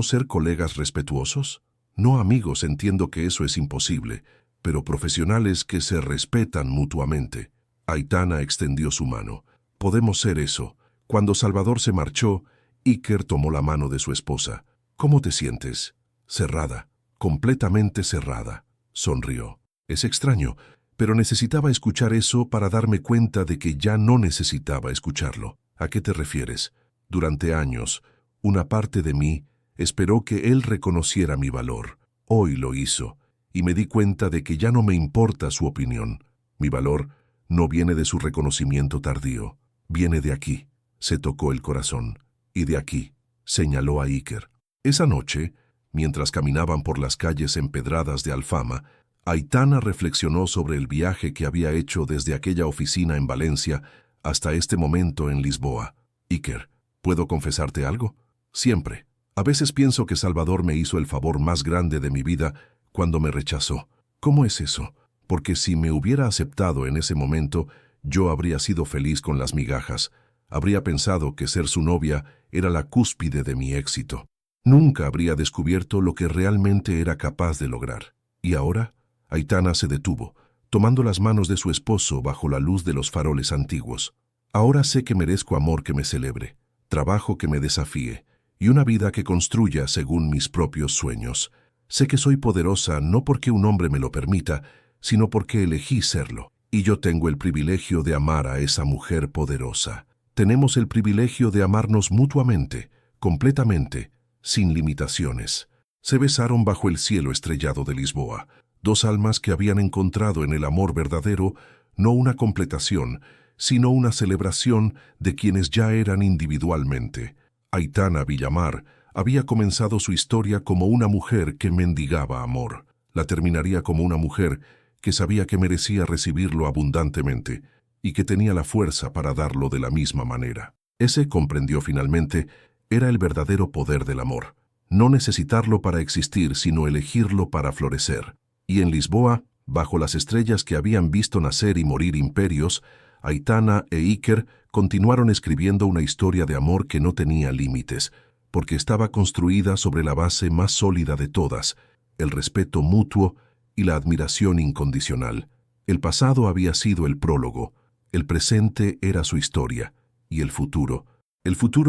[SPEAKER 1] ser colegas respetuosos? No amigos, entiendo que eso es imposible, pero profesionales que se respetan mutuamente. Aitana extendió su mano. Podemos ser eso. Cuando Salvador se marchó, Iker tomó la mano de su esposa. ¿Cómo te sientes? Cerrada, completamente cerrada. Sonrió. Es extraño, pero necesitaba escuchar eso para darme cuenta de que ya no necesitaba escucharlo. ¿A qué te refieres? Durante años, una parte de mí esperó que él reconociera mi valor. Hoy lo hizo, y me di cuenta de que ya no me importa su opinión. Mi valor no viene de su reconocimiento tardío, viene de aquí. Se tocó el corazón. Y de aquí, señaló a Iker. Esa noche, mientras caminaban por las calles empedradas de Alfama, Aitana reflexionó sobre el viaje que había hecho desde aquella oficina en Valencia hasta este momento en Lisboa. Iker, ¿puedo confesarte algo? Siempre. A veces pienso que Salvador me hizo el favor más grande de mi vida cuando me rechazó. ¿Cómo es eso? Porque si me hubiera aceptado en ese momento, yo habría sido feliz con las migajas. Habría pensado que ser su novia era la cúspide de mi éxito. Nunca habría descubierto lo que realmente era capaz de lograr. Y ahora, Aitana se detuvo, tomando las manos de su esposo bajo la luz de los faroles antiguos. Ahora sé que merezco amor que me celebre, trabajo que me desafíe, y una vida que construya según mis propios sueños. Sé que soy poderosa no porque un hombre me lo permita, sino porque elegí serlo. Y yo tengo el privilegio de amar a esa mujer poderosa. Tenemos el privilegio de amarnos mutuamente, completamente, sin limitaciones. Se besaron bajo el cielo estrellado de Lisboa, dos almas que habían encontrado en el amor verdadero no una completación, sino una celebración de quienes ya eran individualmente. Aitana Villamar había comenzado su historia como una mujer que mendigaba amor. La terminaría como una mujer que sabía que merecía recibirlo abundantemente y que tenía la fuerza para darlo de la misma manera. Ese, comprendió finalmente, era el verdadero poder del amor. No necesitarlo para existir, sino elegirlo para florecer. Y en Lisboa, bajo las estrellas que habían visto nacer y morir imperios, Aitana e Iker continuaron escribiendo una historia de amor que no tenía límites, porque estaba construida sobre la base más sólida de todas, el respeto mutuo y la admiración incondicional. El pasado había sido el prólogo, el presente era su historia, y el futuro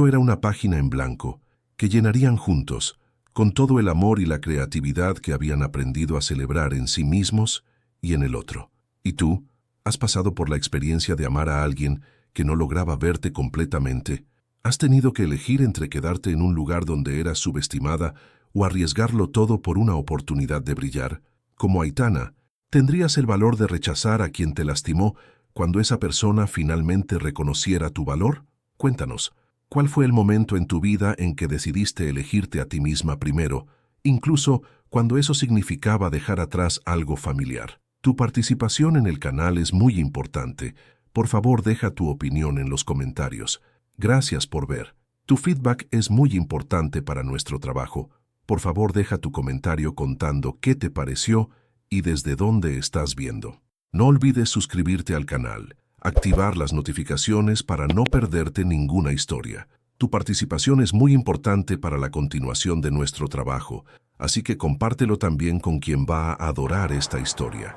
[SPEAKER 1] era una página en blanco, que llenarían juntos, con todo el amor y la creatividad que habían aprendido a celebrar en sí mismos y en el otro. ¿Y tú? ¿Has pasado por la experiencia de amar a alguien que no lograba verte completamente? ¿Has tenido que elegir entre quedarte en un lugar donde eras subestimada o arriesgarlo todo por una oportunidad de brillar? Como Aitana, ¿tendrías el valor de rechazar a quien te lastimó cuando esa persona finalmente reconociera tu valor? Cuéntanos, ¿cuál fue el momento en tu vida en que decidiste elegirte a ti misma primero, incluso cuando eso significaba dejar atrás algo familiar? Tu participación en el canal es muy importante. Por favor, deja tu opinión en los comentarios. Gracias por ver. Tu feedback es muy importante para nuestro trabajo. Por favor, deja tu comentario contando qué te pareció y desde dónde estás viendo. No olvides suscribirte al canal, activar las notificaciones para no perderte ninguna historia. Tu participación es muy importante para la continuación de nuestro trabajo, así que compártelo también con quien va a adorar esta historia.